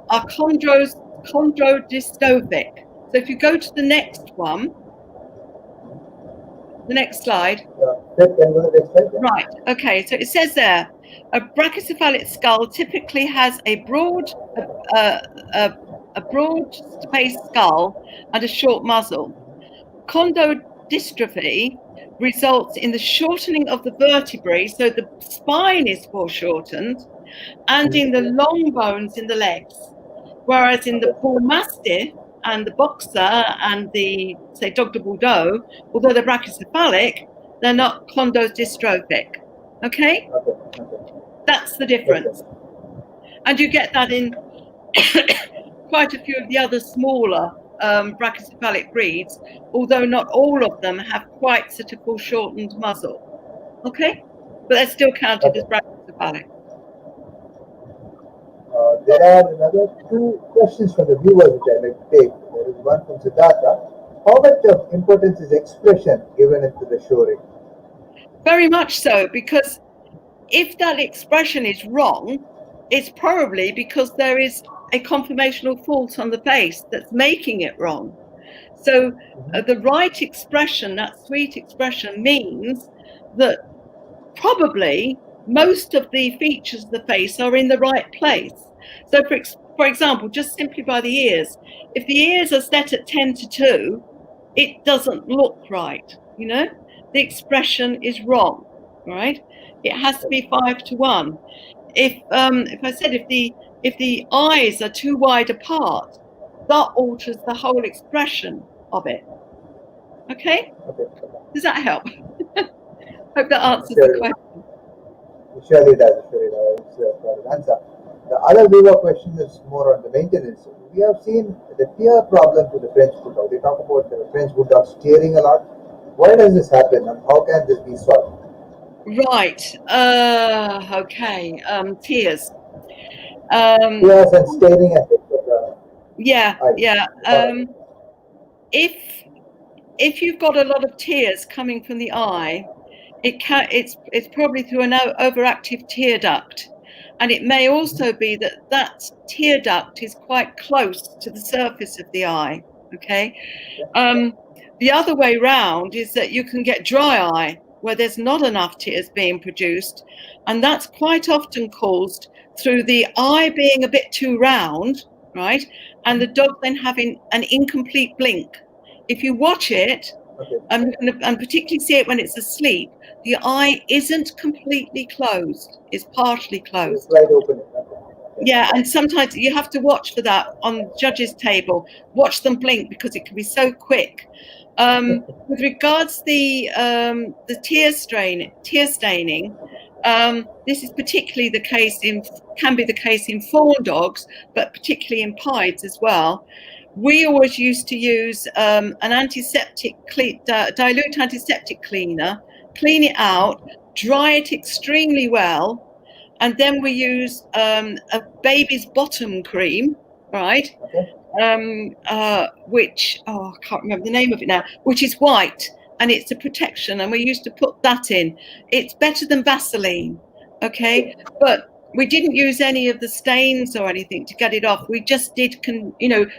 are chondrodystrophic. So if you go to the next one, the next slide. Right, okay, so it says there, a brachiocephalic skull typically has a broad spaced skull and a short muzzle. Chondrodystrophy results in the shortening of the vertebrae, so the spine is foreshortened, and in the long bones in the legs. Whereas in the Bull Mastiff and the Boxer and the, say, Dog de Bordeaux, although they're brachycephalic, they're not chondrodystrophic. Okay? That's the difference. And you get that in quite a few of the other smaller brachycephalic breeds, although not all of them have quite such a foreshortened muzzle. Okay? But they're still counted as brachycephalic. There are another 2 questions from the viewers which I like to take. There is one from Siddhartha. How much of importance is expression given into the show ring? Very much so, because if that expression is wrong, it's probably because there is a conformational fault on the face that's making it wrong. So the right expression, that sweet expression, means that probably most of the features of the face are in the right place. So for example, just simply by the ears, if the ears are set at 10:2, it doesn't look right, the expression is wrong, right? It has to be 5:1. If I said if the eyes are too wide apart, that alters the whole expression of it. Okay? Does that help? Hope that answers the question. It surely does. Answer. The other viewer question is more on the maintenance. We have seen the tear problem to the French Bulldog. They talk about the French Bulldogs tearing a lot. Why does this happen, and how can this be solved? Right. Okay. Tears. Tears and staining effect of the eye. If you've got a lot of tears coming from the eye, it's probably through an overactive tear duct, and it may also be that tear duct is quite close to the surface of the eye. Okay. The other way round is that you can get dry eye where there's not enough tears being produced, and that's quite often caused through the eye being a bit too round right? And the dog then having an incomplete blink. If you watch it, and particularly see it when it's asleep, the eye isn't completely closed, it's partially closed. It's wide open. Yeah, and sometimes you have to watch for that on the judges' table. Watch them blink because it can be so quick. With regards the tear staining, this is particularly the case can be the case in fawn dogs, but particularly in pieds as well. We always used to use an antiseptic dilute antiseptic cleaner, clean it out, dry it extremely well, and then we use a baby's bottom cream, right? Which, I can't remember the name of it now, which is white, and it's a protection, and we used to put that in. It's better than Vaseline, okay? But we didn't use any of the stains or anything to get it off. We just did,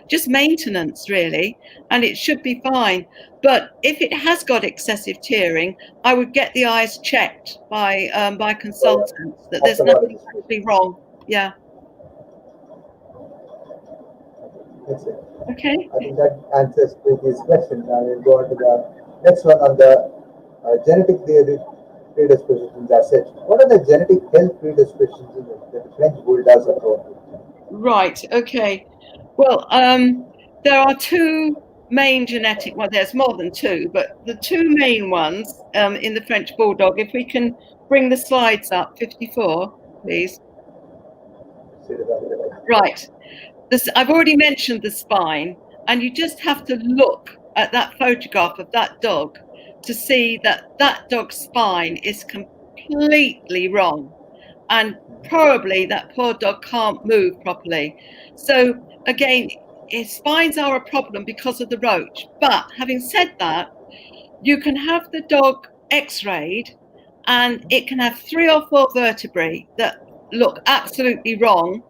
just maintenance really, and it should be fine. But if it has got excessive tearing, I would get the eyes checked by consultants that there's nothing actually wrong. Yeah. Okay. I think that answers Preeti's question. Now we'll go on to the next one on the genetic predispositions as such. What are the genetic health predispositions that the French Bulldogs are prone to? Right. Okay. Well, there are two main genetic. Well, there's more than two, but the two main ones in the French Bulldog. If we can bring the slides up, 54, please. Right. I've already mentioned the spine, and you just have to look at that photograph of that dog to see that that dog's spine is completely wrong, and probably that poor dog can't move properly. So again, his spines are a problem because of the roach. But having said that, you can have the dog x-rayed, and it can have 3 or 4 vertebrae that look absolutely wrong,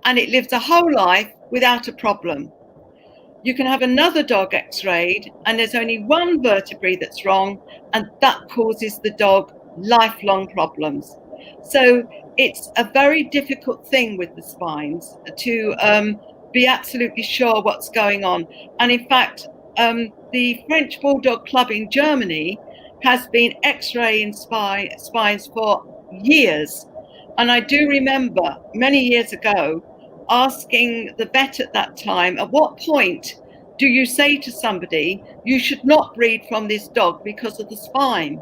and it lives a whole life without a problem. You can have another dog x-rayed, and there's only 1 vertebrae that's wrong, and that causes the dog lifelong problems. So it's a very difficult thing with the spines to be absolutely sure what's going on. And in fact, the French Bulldog Club in Germany has been x-raying spines for years. And I do remember many years ago asking the vet at that time, at what point do you say to somebody, you should not breed from this dog because of the spine?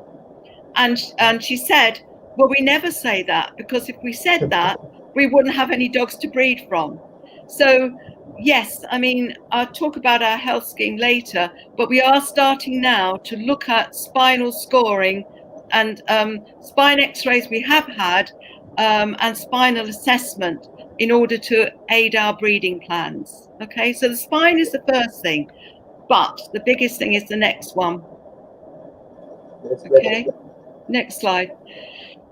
And she said, well, we never say that, because if we said that, we wouldn't have any dogs to breed from. So yes, I mean, I'll talk about our health scheme later, but we are starting now to look at spinal scoring and spine x-rays we have had, and spinal assessment in order to aid our breeding plans. Okay, so the spine is the first thing, but the biggest thing is the next one. Okay, next slide.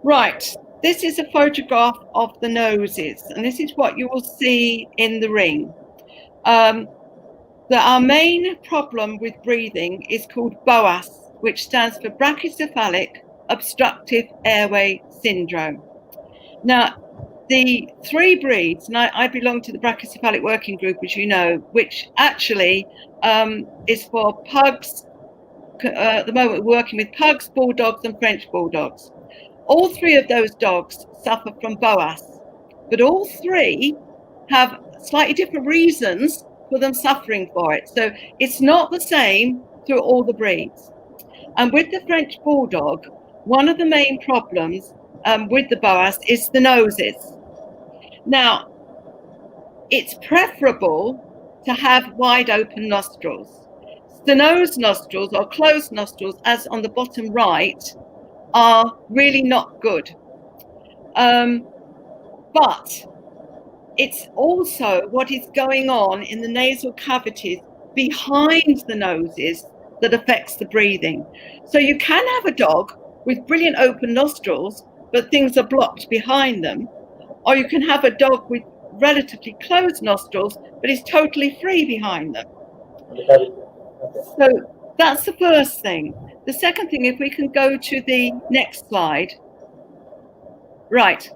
Right, this is a photograph of the noses, and this is what you will see in the ring. Our main problem with breathing is called BOAS, which stands for Brachiocephalic Obstructive Airway Syndrome. Now, the 3 breeds, and I belong to the Brachiocephalic Working Group, as you know, which actually is for pugs. At the moment, we're working with pugs, bulldogs, and French bulldogs. All 3 of those dogs suffer from BOAS, but all 3 have slightly different reasons for them suffering for it. So it's not the same through all the breeds. And with the French Bulldog, one of the main problems with the BOAS is the noses. Now, it's preferable to have wide open nostrils. Stenose nostrils or closed nostrils, as on the bottom right, are really not good. But it's also what is going on in the nasal cavities behind the noses that affects the breathing. So you can have a dog with brilliant open nostrils, but things are blocked behind them. Or you can have a dog with relatively closed nostrils, but is totally free behind them. So that's the first thing. The second thing, if we can go to the next slide. Right.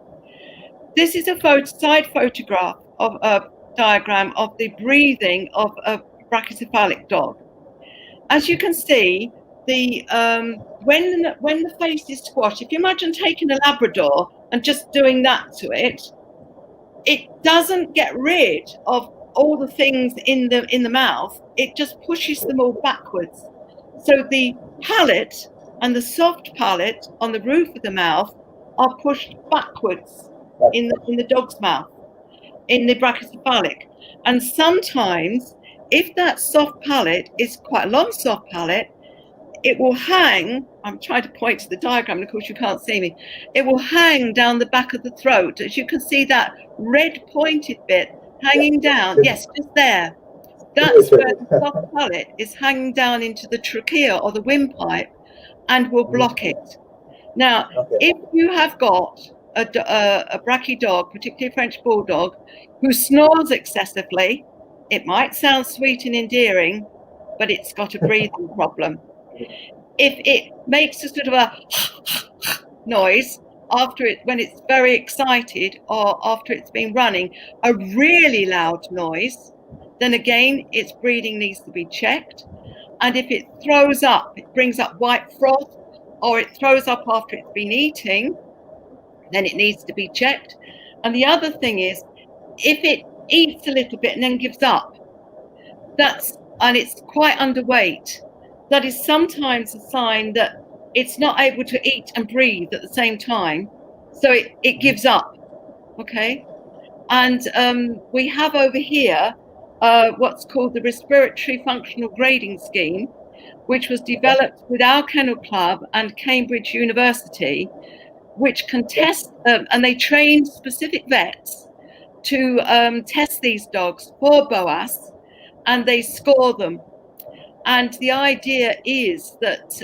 This is a side photograph of diagram of the breathing of a brachiocephalic dog. As you can see, the when the face is squashed, if you imagine taking a Labrador and just doing that to it, it doesn't get rid of all the things in the mouth. It just pushes them all backwards. So the palate and the soft palate on the roof of the mouth are pushed backwards in the dog's mouth, in the brachiocephalic. And sometimes, if that soft palate is quite a long soft palate, it will hang. I'm trying to point to the diagram, and of course you can't see me. It will hang down the back of the throat. As you can see, that red pointed bit hanging down. Yes, just there. That's where the soft palate is hanging down into the trachea or the windpipe and will block it. Now, if you have got a brachy dog, particularly a French Bulldog, who snores excessively, it might sound sweet and endearing, but it's got a breathing problem. If it makes a sort of a noise when it's very excited or after it's been running, a really loud noise, then again, its breathing needs to be checked. And if it throws up, it brings up white froth, or it throws up after it's been eating, then it needs to be checked. And the other thing is, if it eats a little bit and then gives up, and it's quite underweight, that is sometimes a sign that it's not able to eat and breathe at the same time. So it gives up, okay? And we have over here what's called the Respiratory Functional Grading Scheme, which was developed with our Kennel Club and Cambridge University, which can test, and they train specific vets to test these dogs for BOAS, and they score them. And the idea is that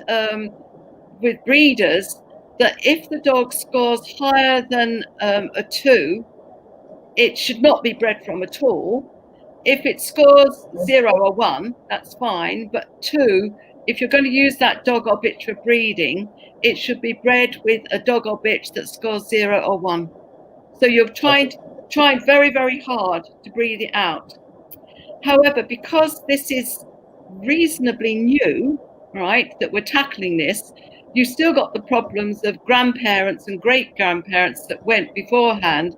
with breeders, that if the dog scores higher than a 2, it should not be bred from at all. If it scores 0 or 1, that's fine. But 2, if you're going to use that dog or bitch for breeding, it should be bred with a dog or bitch that scores 0 or 1. So you're trying very, very hard to breed it out. However, because this is reasonably new, right, that we're tackling this, you've still got the problems of grandparents and great-grandparents that went beforehand.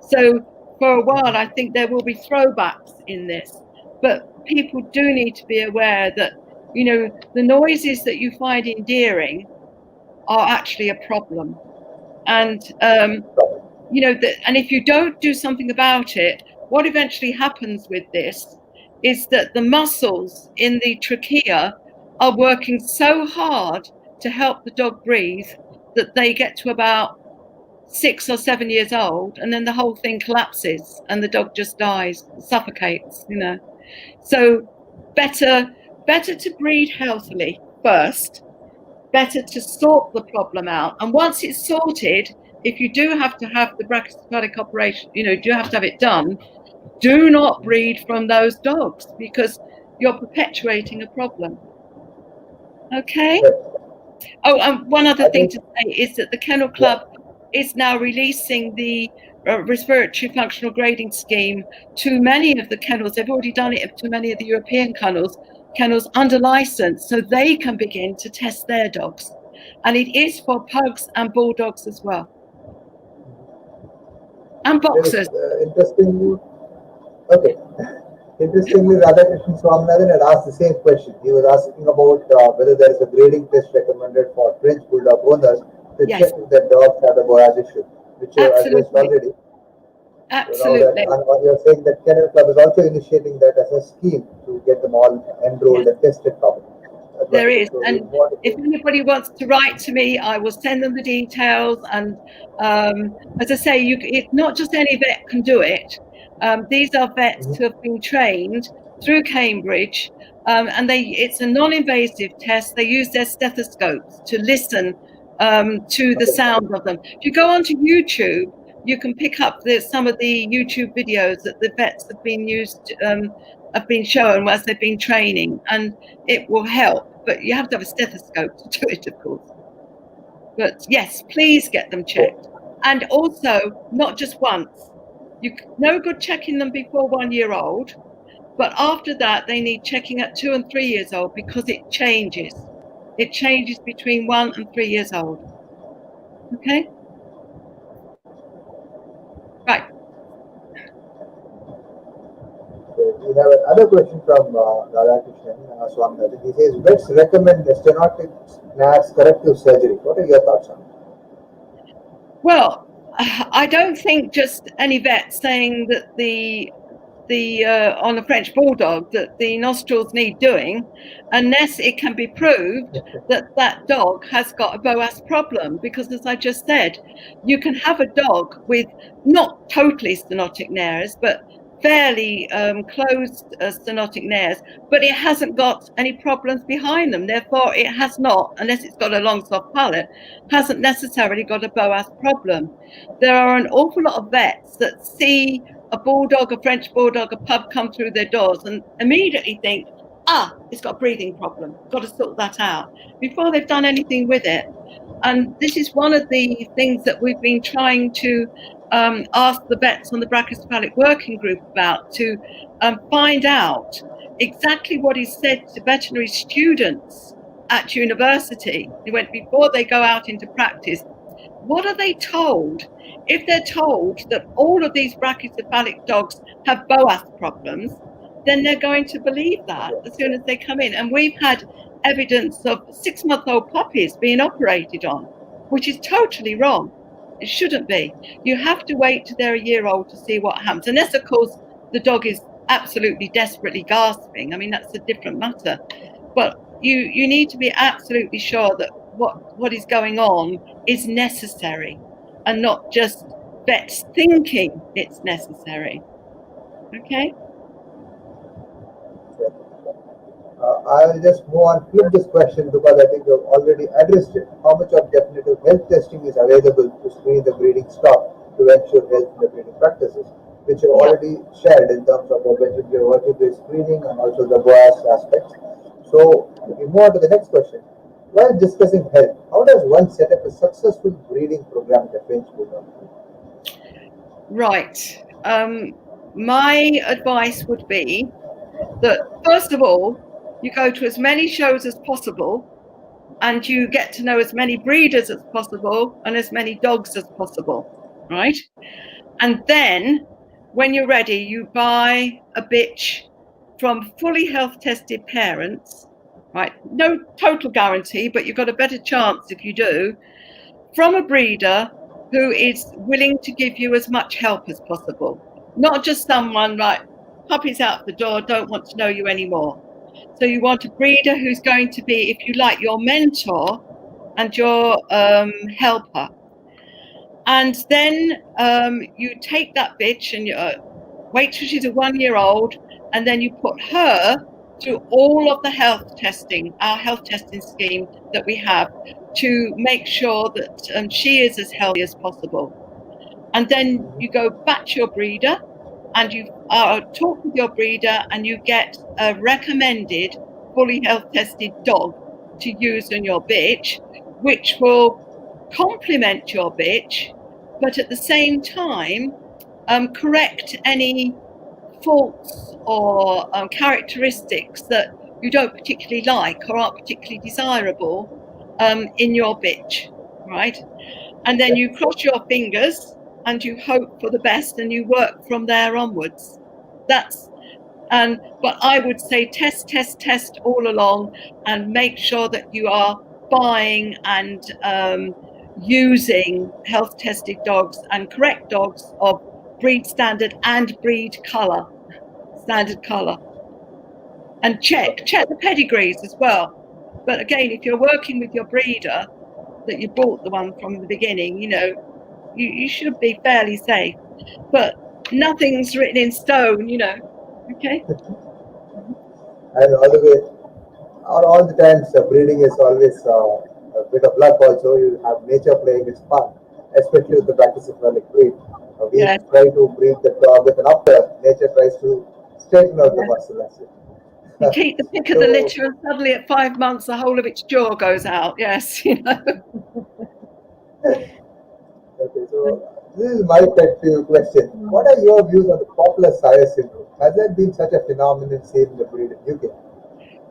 So for a while, I think there will be throwbacks in this, but people do need to be aware that, you know, the noises that you find endearing are actually a problem. And, you know, and if you don't do something about it, what eventually happens with this is that the muscles in the trachea are working so hard to help the dog breathe that they get to about 6 or 7 years old, and then the whole thing collapses and the dog just dies, suffocates, you know. So better to breed healthily first, better to sort the problem out. And once it's sorted, if you do have to have the brachiocephalic operation, you know, do have to have it done, do not breed from those dogs, because you're perpetuating a problem. Okay? Oh, and one other thing to say is that the Kennel Club is now releasing the respiratory functional grading scheme to many of the kennels. They've already done it to many of the European kennels under license, so they can begin to test their dogs. And it is for pugs and bulldogs as well. And boxers. Interestingly, Radhakrishnan Swaminathan had asked the same question. He was asking about whether there is a grading test recommended for French Bulldog owners to check if their dogs have the BOAS issue, which you have addressed already. Absolutely. And you're saying that Kennel Club is also initiating that as a scheme to get them all enrolled and tested properly. There is, and if anybody wants to write to me, I will send them the details. And as I say, it's not just any vet can do it. These are vets who have been trained through Cambridge, and it's a non-invasive test. They use their stethoscopes to listen to the sound of them. If you go onto YouTube, you can pick up some of the YouTube videos that the vets have been shown as they've been training, and it will help. But you have to have a stethoscope to do it, of course. But yes, please get them checked, and also not just once. No good checking them before 1 year old, but after that they need checking at 2 and 3 years old because it changes. It changes between 1 and 3 years old. Okay? Right. We have another question from Radhakrishnan Swami. He says, vets recommend stenotic snares corrective surgery. What are your thoughts on it? Well, I don't think just any vet saying that on a French Bulldog that the nostrils need doing, unless it can be proved that that dog has got a BOAS problem. Because as I just said, you can have a dog with not totally stenotic nares, but fairly closed stenotic nares, but it hasn't got any problems behind them. Therefore, it has not, unless it's got a long soft palate, hasn't necessarily got a BOAS problem. There are an awful lot of vets that see a Bulldog, a French Bulldog, a pup come through their doors and immediately think, it's got a breathing problem, got to sort that out, before they've done anything with it. And this is one of the things that we've been trying to ask the vets on the Brachiocephalic working group about, to find out exactly what is said to veterinary students at university before they go out into practice. What are they told? If they're told that all of these brachiocephalic dogs have BOAS problems, then they're going to believe that as soon as they come in. And we've had evidence of 6-month-old puppies being operated on, which is totally wrong. It shouldn't be. You have to wait till they're a year old to see what happens. Unless, of course, the dog is absolutely desperately gasping. I mean, that's a different matter. But you need to be absolutely sure that what is going on is necessary and not just vets thinking it's necessary. Okay? I'll just move on, flip this question because I think you've already addressed it. How much of definitive health testing is available to screen the breeding stock to ensure health in the breeding practices, which you already shared in terms of the vertebrate screening and also the BOAS aspects. So we move on to the next question. While discussing health, how does one set up a successful breeding program at the French Bulldog? Right. My advice would be that, first of all, you go to as many shows as possible and you get to know as many breeders as possible and as many dogs as possible, right? And then when you're ready, you buy a bitch from fully health tested parents, right? No total guarantee, but you've got a better chance if you do, from a breeder who is willing to give you as much help as possible. Not just someone like, puppy's out the door, don't want to know you anymore. So you want a breeder who's going to be, if you like, your mentor and your helper. And then you take that bitch and you wait till she's a 1 year old, and then you put her through all of the health testing, our health testing scheme that we have, to make sure that she is as healthy as possible. And then you go back to your breeder and you talk with your breeder and you get a recommended fully health tested dog to use on your bitch, which will complement your bitch, but at the same time correct any faults or characteristics that you don't particularly like or aren't particularly desirable in your bitch, right? And then you cross your fingers and you hope for the best and you work from there onwards. But I would say test all along and make sure that you are buying and using health tested dogs and correct dogs of breed standard and breed standard color. And check the pedigrees as well. But again, if you're working with your breeder that you bought the one from the beginning, you should be fairly safe. But nothing's written in stone, Okay. And all the times, breeding is always a bit of luck. Also, you have nature playing its part, especially with the Brachiocephalic breed. We try to breed the dog with an upper. Nature tries to straighten out the muscle. You keep the pick of the litter, and suddenly at 5 months, the whole of its jaw goes out. Yes, Okay, so This is my pet peeve question. What are your views on the popular sire syndrome? Has there been such a phenomenon seen in the breed in UK?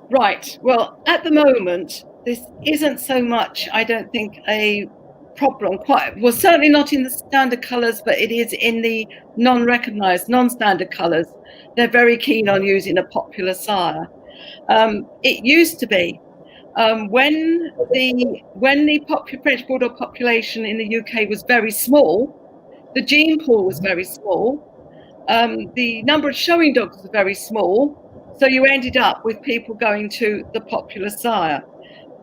Right. Well, at the moment, this isn't so much, I don't think, a problem. Quite well, certainly not in the standard colours, but it is in the non-recognised, non-standard colours. They're very keen on using a popular sire. It used to be when the French Bulldog population in the UK was very small, the gene pool was very small, the number of showing dogs was very small, so you ended up with people going to the popular sire.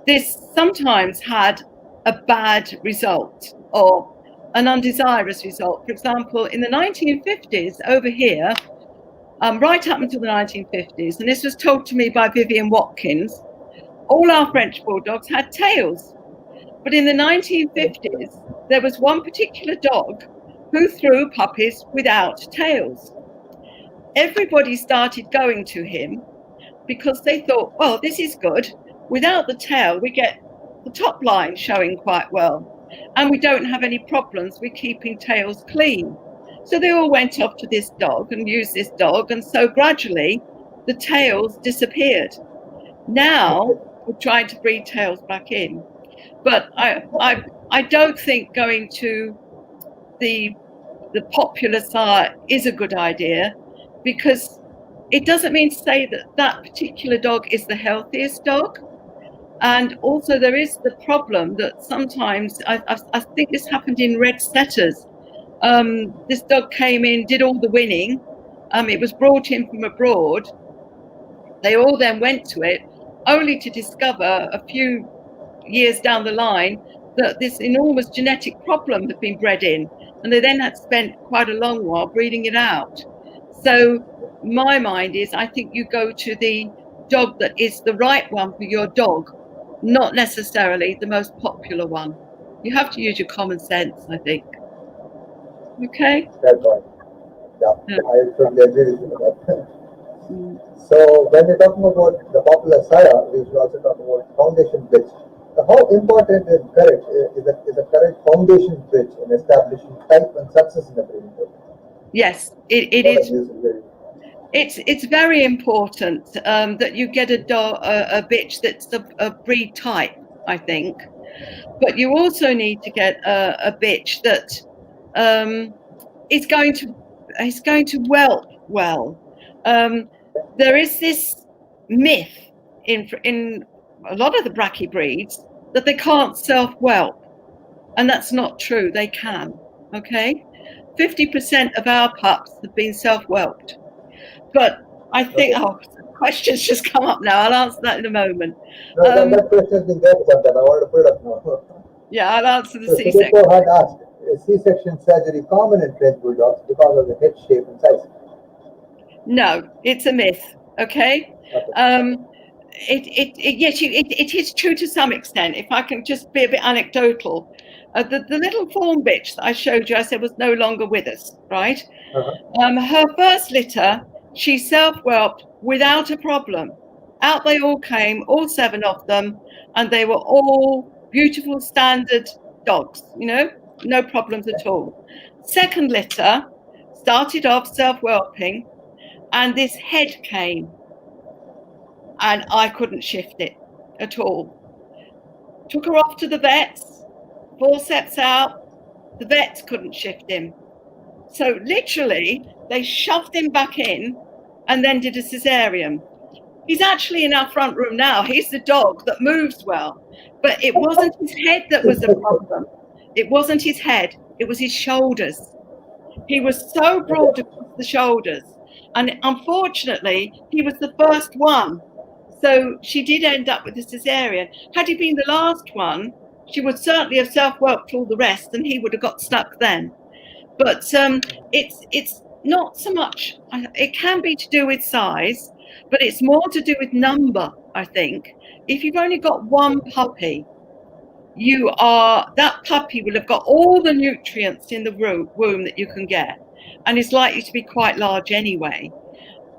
This sometimes had a bad result or an undesirous result. For example, in the 1950s over here, right up until the 1950s, and this was told to me by Vivian Watkins, all our French Bulldogs had tails. But in the 1950s, there was one particular dog who threw puppies without tails. Everybody started going to him because they thought, well, this is good. Without the tail, we get the top line showing quite well, and we don't have any problems with keeping tails clean. So they all went off to this dog and used this dog, and so gradually the tails disappeared. Now we're trying to breed tails back in, but I don't think going to the popular sire is a good idea, because it doesn't mean to say that that particular dog is the healthiest dog. And also there is the problem that sometimes, I think this happened in red setters. This dog came in, did all the winning. It was brought in from abroad. They all then went to it, only to discover a few years down the line that this enormous genetic problem had been bred in. And they then had spent quite a long while breeding it out. So my mind is, I think you go to the dog that is the right one for your dog, not necessarily the most popular one. You have to use your common sense, I think. Okay? That's right. Yeah, I totally agree with you on that. So when we're talking about the popular sire, we should also talk about foundation bridge. So how important and correct is the correct foundation bridge in establishing type and success in the breeding program? Yes, it is. It's very important that you get a bitch that's a breed type, I think. But you also need to get a bitch that is going to whelp well. There is this myth in a lot of the Brachy breeds that they can't self-whelp, and that's not true. They can. Okay, 50% of our pups have been self-whelped. But I think, questions just come up now. I'll answer that in a moment. No, that question has been there for some time. I want to put it up now. Yeah, I'll answer the So C-section. had asked, is C-section surgery common in French Bulldogs because of the head shape and size? No, it's a myth. Okay. It is true to some extent. If I can just be a bit anecdotal, the little fawn bitch that I showed you, I said was no longer with us, right? Her first litter, she self-whelped without a problem. Out they all came, all 7 of them, and they were all beautiful standard dogs, you know, no problems at all. Second litter started off self-whelping, and this head came, and I couldn't shift it at all. Took her off to the vets, forceps out, the vets couldn't shift him. So literally, they shoved him back in and then did a cesarean. He's actually in our front room now. He's the dog that moves well. But it wasn't his head that was the problem. It wasn't his head. It was his shoulders. He was so broad across the shoulders. And unfortunately, he was the first one. So she did end up with a cesarean. Had he been the last one, she would certainly have self-whelped all the rest, and he would have got stuck then. But it's not so much, it can be to do with size, but it's more to do with number, I think. If you've only got one puppy, that puppy will have got all the nutrients in the womb that you can get, and is likely to be quite large anyway.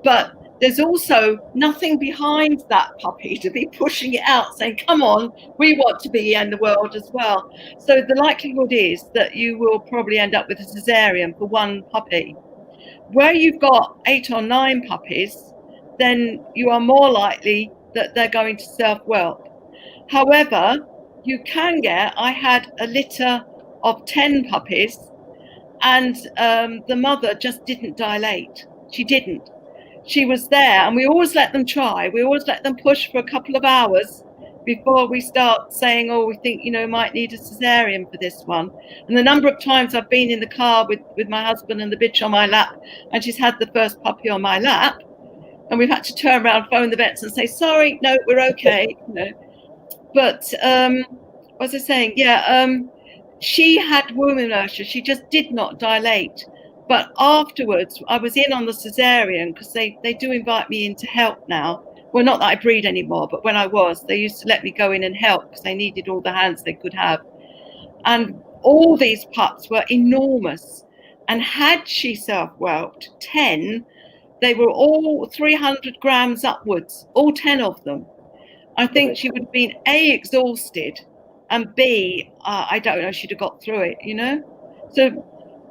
But there's also nothing behind that puppy to be pushing it out, saying, come on, we want to be in the world as well. So the likelihood is that you will probably end up with a cesarean for one puppy. Where you've got 8 or 9 puppies, then you are more likely that they're going to self-whelp. However, you can get, I had a litter of 10 puppies, and the mother just didn't dilate. She didn't. She was there, and we always let them try. We always let them push for a couple of hours before we start saying, oh, we think, might need a cesarean for this one. And the number of times I've been in the car with my husband and the bitch on my lap, and she's had the first puppy on my lap, and we've had to turn around, phone the vets and say, sorry, no, we're okay. But what was I saying? Yeah, she had womb inertia. She just did not dilate. But afterwards, I was in on the cesarean because they do invite me in to help now. Well, not that I breed anymore, but when I was, they used to let me go in and help because they needed all the hands they could have. And all these pups were enormous. And had she self-whelped 10, they were all 300 grams upwards, all 10 of them. I think she would have been A, exhausted, and B, I don't know, she'd have got through it, So,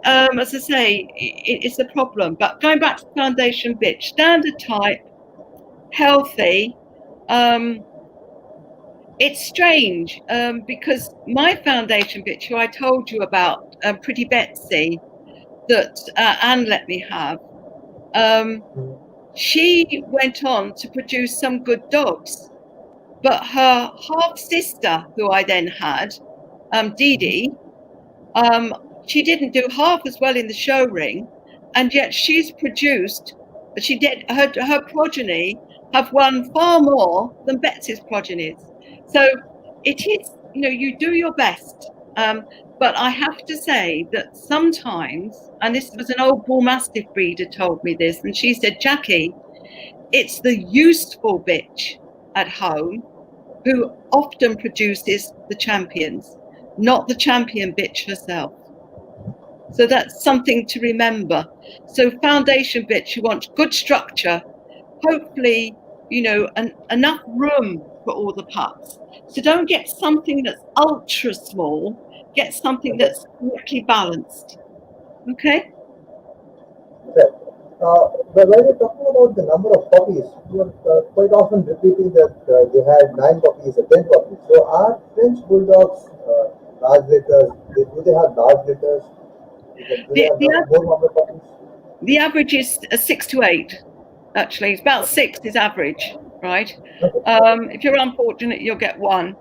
as I say, it's a problem. But going back to the foundation bitch, standard type, healthy. It's strange because my foundation bitch, who I told you about, Pretty Betsy, that Anne let me have, she went on to produce some good dogs. But her half sister, who I then had, Dee Dee, she didn't do half as well in the show ring, and yet she's produced. She did her progeny have won far more than Betsy's progenies. So it is, you do your best. But I have to say that sometimes, and this was an old Bull Mastiff breeder told me this, and she said, Jackie, it's the useful bitch at home who often produces the champions, not the champion bitch herself. So that's something to remember. So foundation bitch, you want good structure, hopefully, enough room for all the pups. So don't get something that's ultra small, get something that's correctly balanced. Okay? But when you're talking about the number of puppies, you're quite often repeating that they had 9 puppies or 10 puppies. So are French Bulldogs large litters? Do they have large litters? Do they have more number of puppies? The average is 6 to 8. Actually, it's about 6 is average, right? If you're unfortunate, you'll get 1.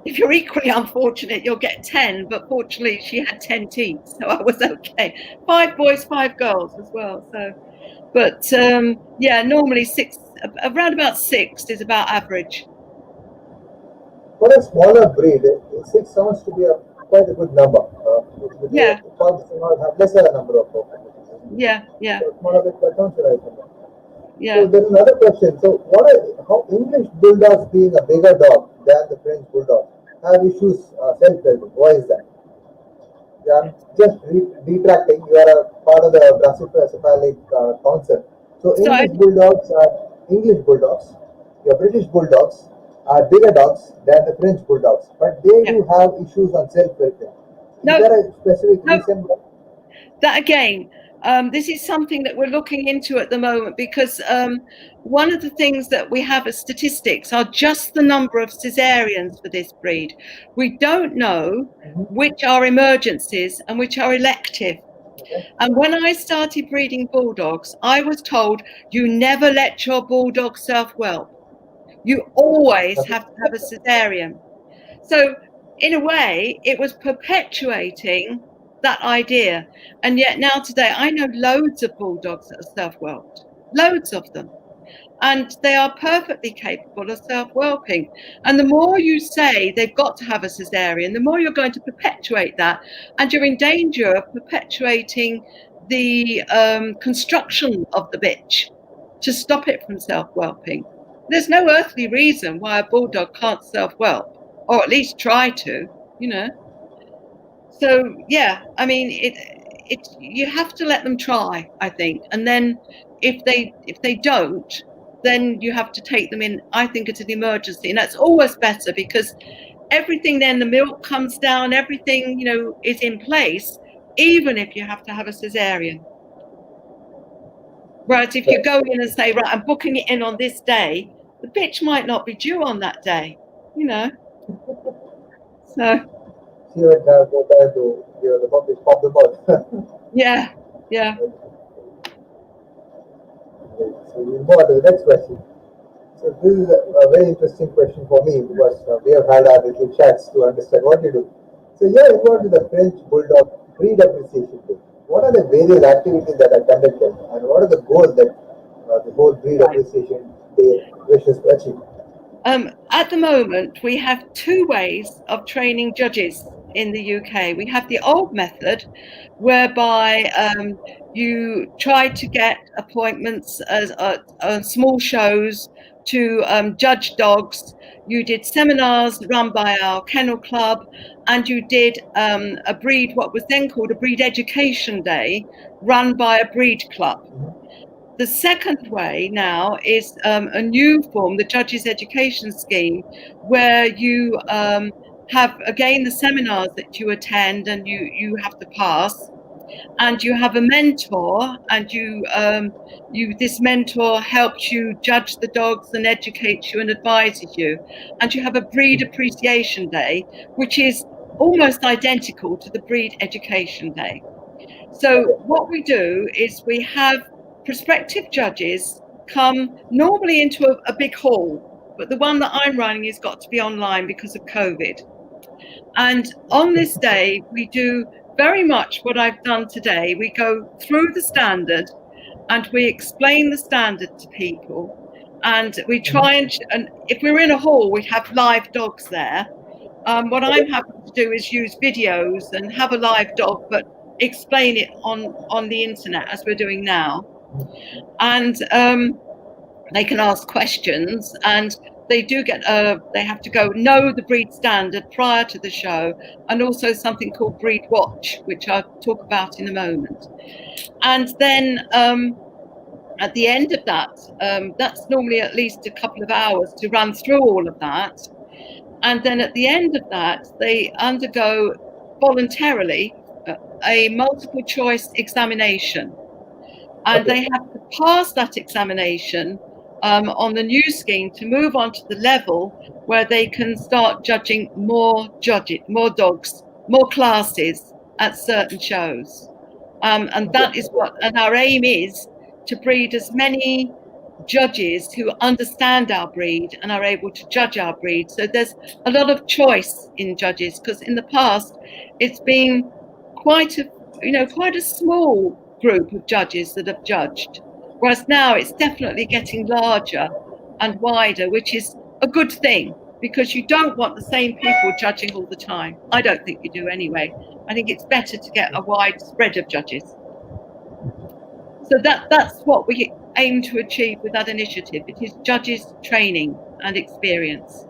If you're equally unfortunate, you'll get 10, but fortunately she had 10 teeth, so I was okay. 5 boys, 5 girls as well. So, but yeah, normally 6, around about 6 is about average. For a smaller breed, 6 sounds to be quite a good number. Yeah. Dogs do not have lesser number of puppies. Yeah. So smaller bit, that sounds right. Yeah. So there's another question. So how English Bulldogs, being a bigger dog than the French Bulldog, have issues self-helping? Why is that? I'm just detracting. You are a part of the Brachiocephalic Council. So English Bulldogs, your British Bulldogs are bigger dogs than the French Bulldogs, but they do have issues on self-helping. Is there a specific reason? That again, this is something that we're looking into at the moment, because one of the things that we have as statistics are just the number of cesareans for this breed. We don't know which are emergencies and which are elective. And when I started breeding Bulldogs, I was told you never let your Bulldog self-whelp. You always have to have a cesarean. So in a way, it was perpetuating that idea. And yet now today, I know loads of Bulldogs that are self-whelped, loads of them. And they are perfectly capable of self-whelping. And the more you say they've got to have a cesarean, the more you're going to perpetuate that. And you're in danger of perpetuating the construction of the bitch to stop it from self-whelping. There's no earthly reason why a Bulldog can't self-whelp, or at least try to, So, yeah, I mean, you have to let them try, I think, and then if they don't, then you have to take them in, I think, it's an emergency, and that's always better because everything, then the milk comes down, everything, is in place, even if you have to have a cesarean. Whereas if you go in and say, right, I'm booking it in on this day, the bitch might not be due on that day, So she would have no time to the puppy pop them out. yeah. So we move on to the next question. So this is a very interesting question for me because we have had our little chats to understand what you do. So you're involved with the French Bulldog Breed Appreciation Day. What are the various activities that are conducted, and what are the goals that the whole Breed Appreciation Day wishes to achieve? At the moment, we have two ways of training judges in the UK. We have the old method, whereby you try to get appointments on small shows to judge dogs. You did seminars run by our kennel club, and you did what was then called a breed education day, run by a breed club. The second way now is a new form, the Judges Education Scheme, where you have, again, the seminars that you attend and you have to pass, and you have a mentor, and this mentor helps you judge the dogs and educates you and advises you, and you have a breed appreciation day, which is almost identical to the breed education day. So what we do is we have prospective judges come normally into a big hall, but the one that I'm running has got to be online because of COVID. And on this day, we do very much what I've done today. We go through the standard and we explain the standard to people. And we try and if we're in a hall, we have live dogs there. What I'm happy to do is use videos and have a live dog, but explain it on the internet as we're doing now. And they can ask questions, and they do get they have to go know the breed standard prior to the show, and also something called Breed Watch, which I'll talk about in a moment. And then at the end of that, that's normally at least a couple of hours to run through all of that. And then at the end of that, they undergo voluntarily a multiple choice examination. And they have to pass that examination on the new scheme to move on to the level where they can start judging more dogs, more classes at certain shows. And that is and our aim is to breed as many judges who understand our breed and are able to judge our breed. So there's a lot of choice in judges, because in the past it's been quite a small group of judges that have judged, whereas now it's definitely getting larger and wider, which is a good thing, because you don't want the same people judging all the time. I don't think you do anyway. I think it's better to get a wide spread of judges. So that's what we aim to achieve with that initiative. It is judges training and experience.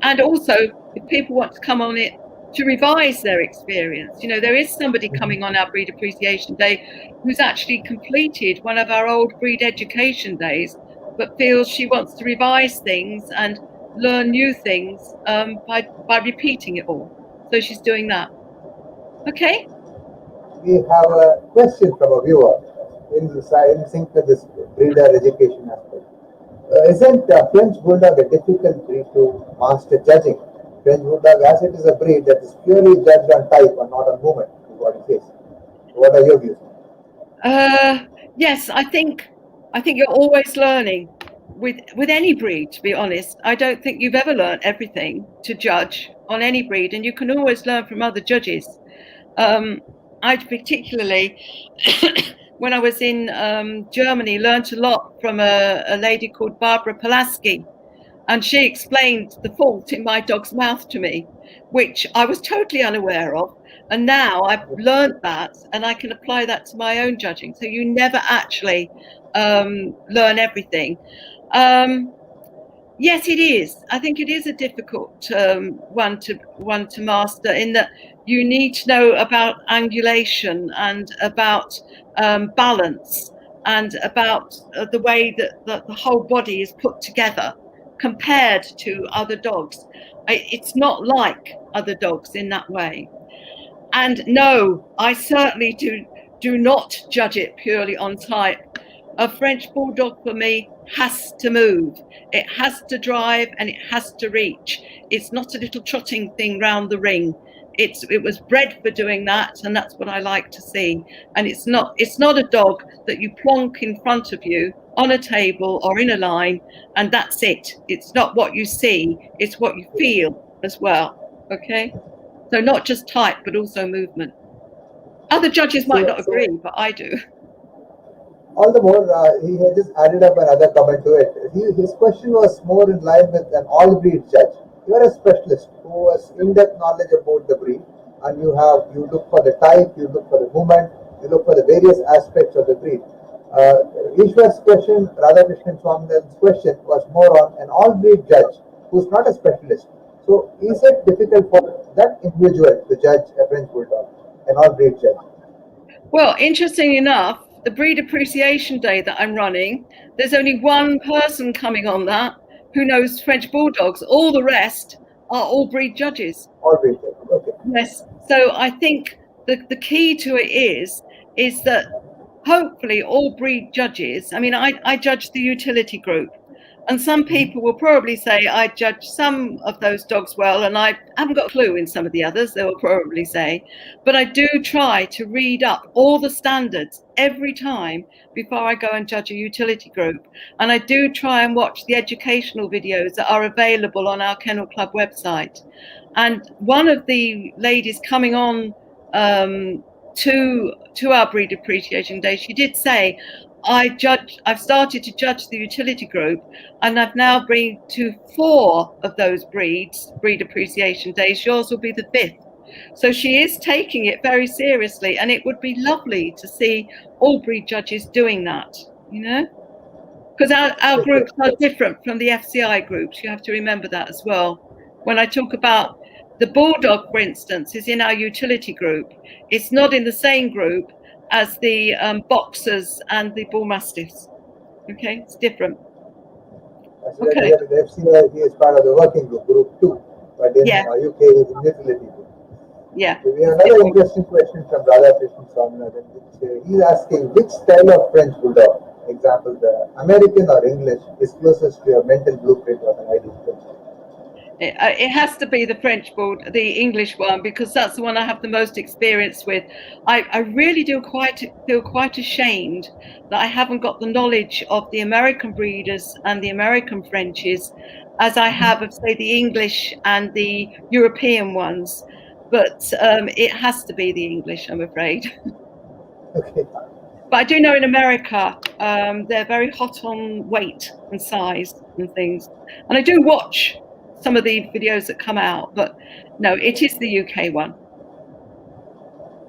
And also, if people want to come on it to revise their experience, there is somebody coming on our Breed Appreciation Day who's actually completed one of our old breed education days, but feels she wants to revise things and learn new things by repeating it all. So she's doing that. Okay? We have a question from a viewer in sync with this breeder education aspect. Isn't French Bulldog a difficult breed to master judging? French Bulldog, as it is a breed that is purely judged on type and not on movement, is what it says. What are your views? Yes, I think you're always learning with any breed, to be honest. I don't think you've ever learned everything to judge on any breed, and you can always learn from other judges. I particularly, when I was in Germany, learned a lot from a lady called Barbara Pulaski, and she explained the fault in my dog's mouth to me, which I was totally unaware of. And now I've learned that, and I can apply that to my own judging. So you never actually learn everything. Yes, it is. I think it is a difficult one to master, in that you need to know about angulation and about balance and about the way that the whole body is put together compared to other dogs. It's not like other dogs in that way. And no, I certainly do not judge it purely on type. A French Bulldog for me has to move. It has to drive and it has to reach. It's not a little trotting thing round the ring. It was bred for doing that, and that's what I like to see. And it's not a dog that you plonk in front of you on a table or in a line and that's it. It's not what you see, it's what you feel as well. Okay? So not just type, but also movement. Other judges might not agree, but I do. All the more, he had just added up another comment to it. His question was more in line with an all-breed judge. You are a specialist who has in-depth knowledge about the breed, and you look for the type, you look for the movement, you look for the various aspects of the breed. Ishwar's question, Radhakrishnan Swaminathan's question, was more on an all-breed judge who's not a specialist. So is it difficult for that individual to judge a French Bulldog, an all-breed judge? Well, interesting enough, the Breed Appreciation Day that I'm running, there's only one person coming on that who knows French Bulldogs. All the rest are all breed judges. All breed judges, okay. Yes. So I think the key to it is that hopefully all breed judges, I mean, I judge the utility group. And some people will probably say I judge some of those dogs well, and I haven't got a clue in some of the others, they will probably say. But I do try to read up all the standards every time before I go and judge a utility group. And I do try and watch the educational videos that are available on our Kennel Club website. And one of the ladies coming on to our Breed Appreciation Day, she did say, I've started to judge the utility group, and I've now been to 4 of those breed appreciation days. Yours will be the 5th. So she is taking it very seriously, and it would be lovely to see all breed judges doing that, you know, because our groups are different from the FCI groups. You have to remember that as well. When I talk about the Bulldog, for instance, is in our utility group. It's not in the same group as the boxers and the bull mastiffs. Okay, it's different. Okay. The FCI is part of the working group too, but in UK is in utility group. Yeah. So we have another interesting question from Radhakrishnan Swaminathan. He's asking which style of French Bulldog, example the American or English, is closest to your mental blueprint of an ideal French Bulldog? It has to be the French Bulldog, the English one, because that's the one I have the most experience with. I really feel quite ashamed that I haven't got the knowledge of the American breeders and the American Frenchies as I have of, say, the English and the European ones. But it has to be the English, I'm afraid. Okay. But I do know in America, they're very hot on weight and size and things. And I do watch some of the videos that come out, but no, it is the UK one.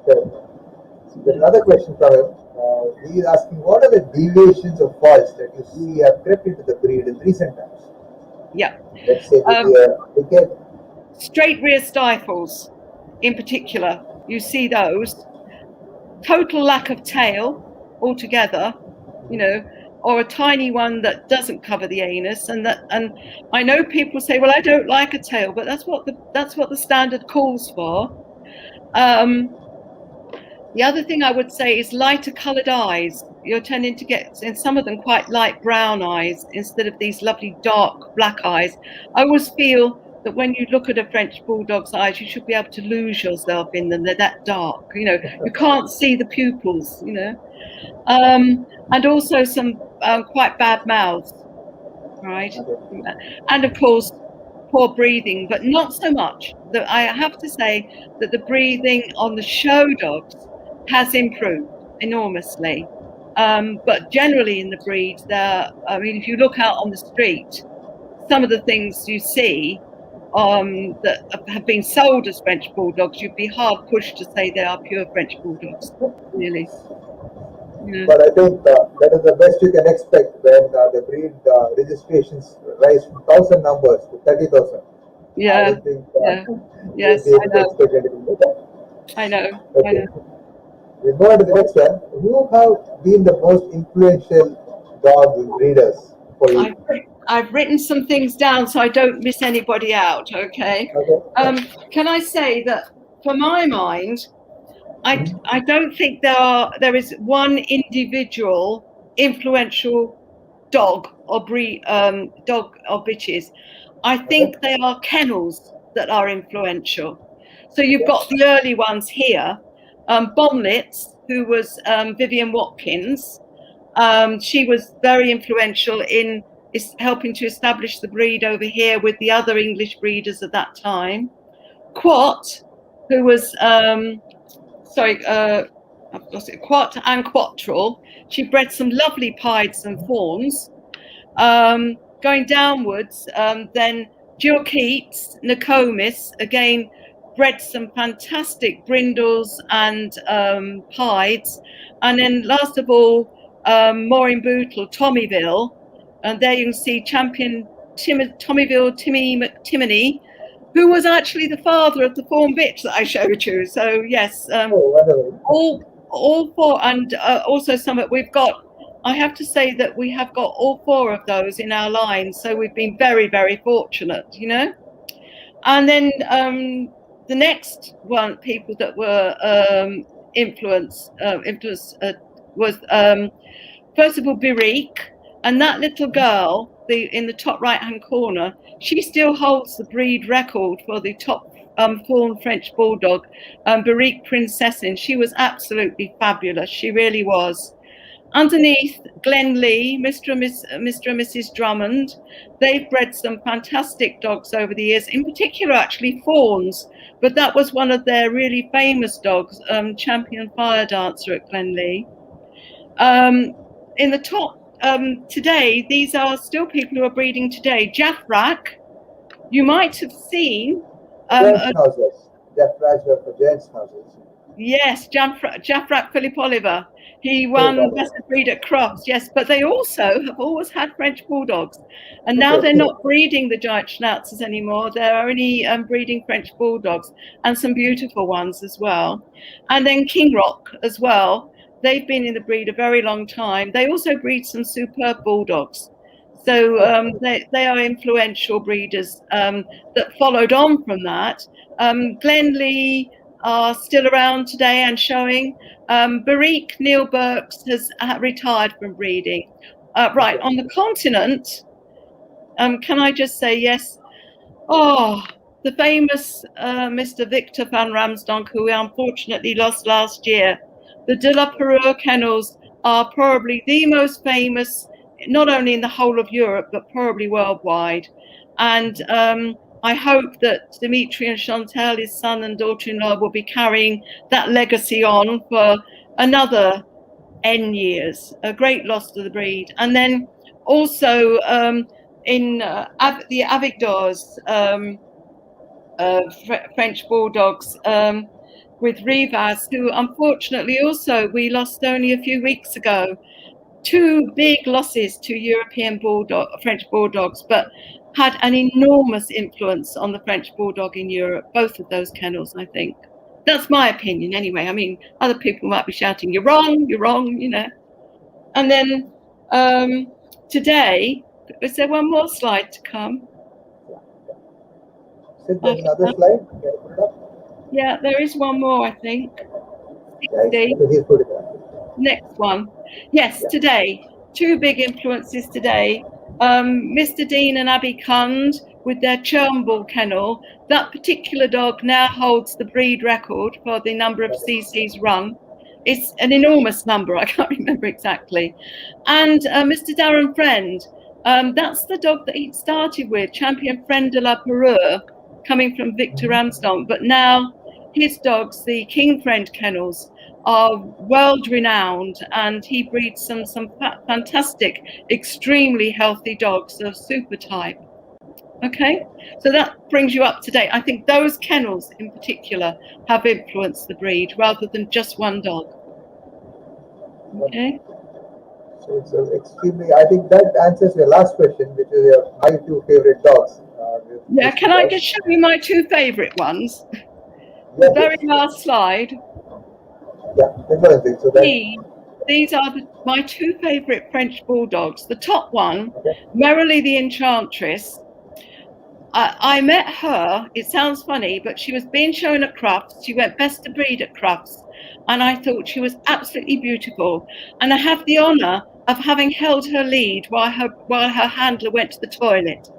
Sure. There's another question from him. He is asking, what are the deviations or faults that you see have crept into the breed in recent times? Yeah. Let's say maybe straight rear stifles, in particular, you see those. Total lack of tail altogether, you know, or a tiny one that doesn't cover the anus, and I know people say, well, I don't like a tail, but that's what the standard calls for. The other thing I would say is lighter coloured eyes. You're tending to get, in some of them, quite light brown eyes instead of these lovely dark black eyes. I always feel that when you look at a French Bulldog's eyes, you should be able to lose yourself in them. They're that dark, you know. You can't see the pupils, you know. And also some quite bad mouths, right? And of course, poor breathing, but not so much. I have to say that the breathing on the show dogs has improved enormously. But generally in the breed, I mean, if you look out on the street, some of the things you see that have been sold as French Bulldogs, you'd be hard pushed to say they are pure French Bulldogs, really. Yeah. But I think that is the best you can expect when the breed registrations rise from 1,000 numbers to 30,000. Yeah. I don't think Yeah. you Yes, will be able to expect anything better. I know. Okay. We'll go on to the next one. Who have been the most influential dog breeders for you? I've written some things down so I don't miss anybody out. Okay. Okay. Can I say that for my mind, I don't think there is one individual influential dog or breed dog or bitches. I think they are kennels that are influential. So you've got the early ones here. Bomlitz, who was Vivian Watkins. She was very influential in helping to establish the breed over here with the other English breeders at that time. Quat, who was I've lost it. Quat and Quattrell. She bred some lovely pieds and fawns. Going downwards, then Jill Keats, Nokomis, again, bred some fantastic brindles and pieds. And then last of all, Maureen Bootle, Tommyville. And there you can see champion Tommyville Timmy McTimony, who was actually the father of the fawn bitch that I showed you. So yes, all four, and also some we've got. I have to say that we have got all four of those in our line, so we've been very, very fortunate, you know. And then the next people that were influenced was first of all Birique, and that little girl, in the top right-hand corner, she still holds the breed record for the top fawn French Bulldog, Birique Princessin. She was absolutely fabulous. She really was. Underneath, Glen Lee, Mr. and Mrs. Drummond, they've bred some fantastic dogs over the years, in particular, actually, fawns. But that was one of their really famous dogs, Champion Fire Dancer at Glen Lee. In the top today, these are still people who are breeding today. Jaffrack, you might have seen. Jaffrack for Gents Houses. Yes, Jaffrack Philip Oliver. He won Best of Breed at Crofts, yes, but they also have always had French Bulldogs. And now they're not breeding the giant schnauzers anymore. They're only breeding French Bulldogs, and some beautiful ones as well. And then King Rock as well. They've been in the breed a very long time. They also breed some superb Bulldogs. So they are influential breeders that followed on from that. Glen Lee are still around today and showing. Birique Neil Burks has retired from breeding. Right, on the continent, can I just say yes? Oh, the famous Mr. Victor van Ramsdonk, who we unfortunately lost last year. The De La Perure kennels are probably the most famous, not only in the whole of Europe, but probably worldwide. And I hope that Dimitri and Chantal, his son and daughter-in-law, will be carrying that legacy on for another N years. A great loss to the breed. And then also in the Avigdors, French Bulldogs, with Rivas, who unfortunately also we lost only a few weeks ago. Two big losses to European French Bulldogs, but had an enormous influence on the French Bulldog in Europe, both of those kennels, I think. That's my opinion anyway. I mean, other people might be shouting, you're wrong, you know. And then today, is there one more slide to come? There's another slide. Yeah, there is one more, I think. 60. Next one. Yes, today. Two big influences today. Mr. Dean and Abby Cund with their Churn kennel. That particular dog now holds the breed record for the number of CCs run. It's an enormous number. I can't remember exactly. And Mr. Darren Friend. That's the dog that he started with, Champion Friend de la Perure, coming from Victor Ramsdonk. But now his dogs, the King Friend kennels, are world renowned, and he breeds some fantastic, extremely healthy dogs of super type. Okay, so that brings you up to date. I think those kennels in particular have influenced the breed rather than just one dog. Okay. So it's extremely. I think that answers your last question, which is my two favorite dogs. Yeah, can I just show you my two favourite ones? The very last slide. Yeah, definitely. So these are my two favourite French Bulldogs. The top one, Merrily the Enchantress. I met her, it sounds funny, but she was being shown at Crufts. She went best of breed at Crufts. And I thought she was absolutely beautiful. And I have the honour of having held her lead while her handler went to the toilet.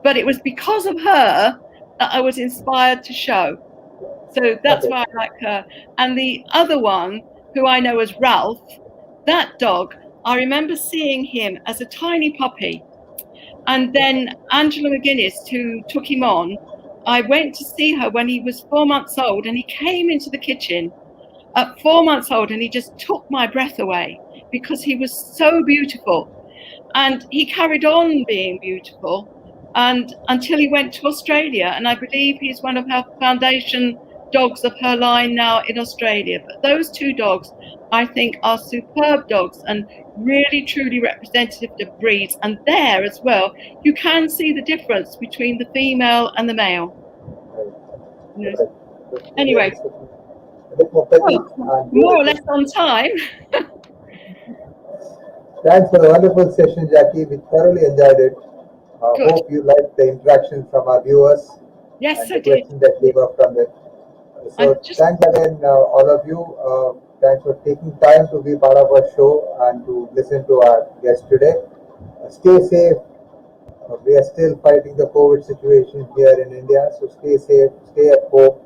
But it was because of her that I was inspired to show. So that's why I like her. And the other one, who I know as Ralph, that dog, I remember seeing him as a tiny puppy. And then Angela McGuinness, who took him on, I went to see her when he was 4 months old, and he came into the kitchen at 4 months old, and he just took my breath away because he was so beautiful. And he carried on being beautiful and until he went to Australia. And I believe he's one of her foundation dogs of her line now in Australia. But those two dogs, I think, are superb dogs and really truly representative of breeds. And there as well, you can see the difference between the female and the male. Anyway, more or less on time. Thanks for the wonderful session, Jackie. We thoroughly enjoyed it. Hope you liked the interaction from our viewers. Yes, and the questions that came up from it. So thanks again, all of you. Thanks for taking time to be part of our show and to listen to our guest today. Stay safe. We are still fighting the COVID situation here in India, so stay safe, stay at home.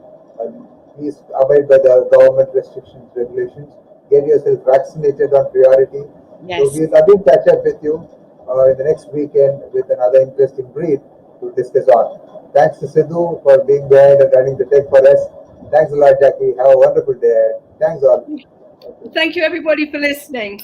Please abide by the government restrictions, regulations. Get yourself vaccinated on priority. Yes. So we'll again catch up with you in the next weekend with another interesting breed to discuss on. Thanks to Sidhu for being there and running the tech for us. Thanks a lot, Jackie. Have a wonderful day. Thanks all. Thank you, everybody, for listening.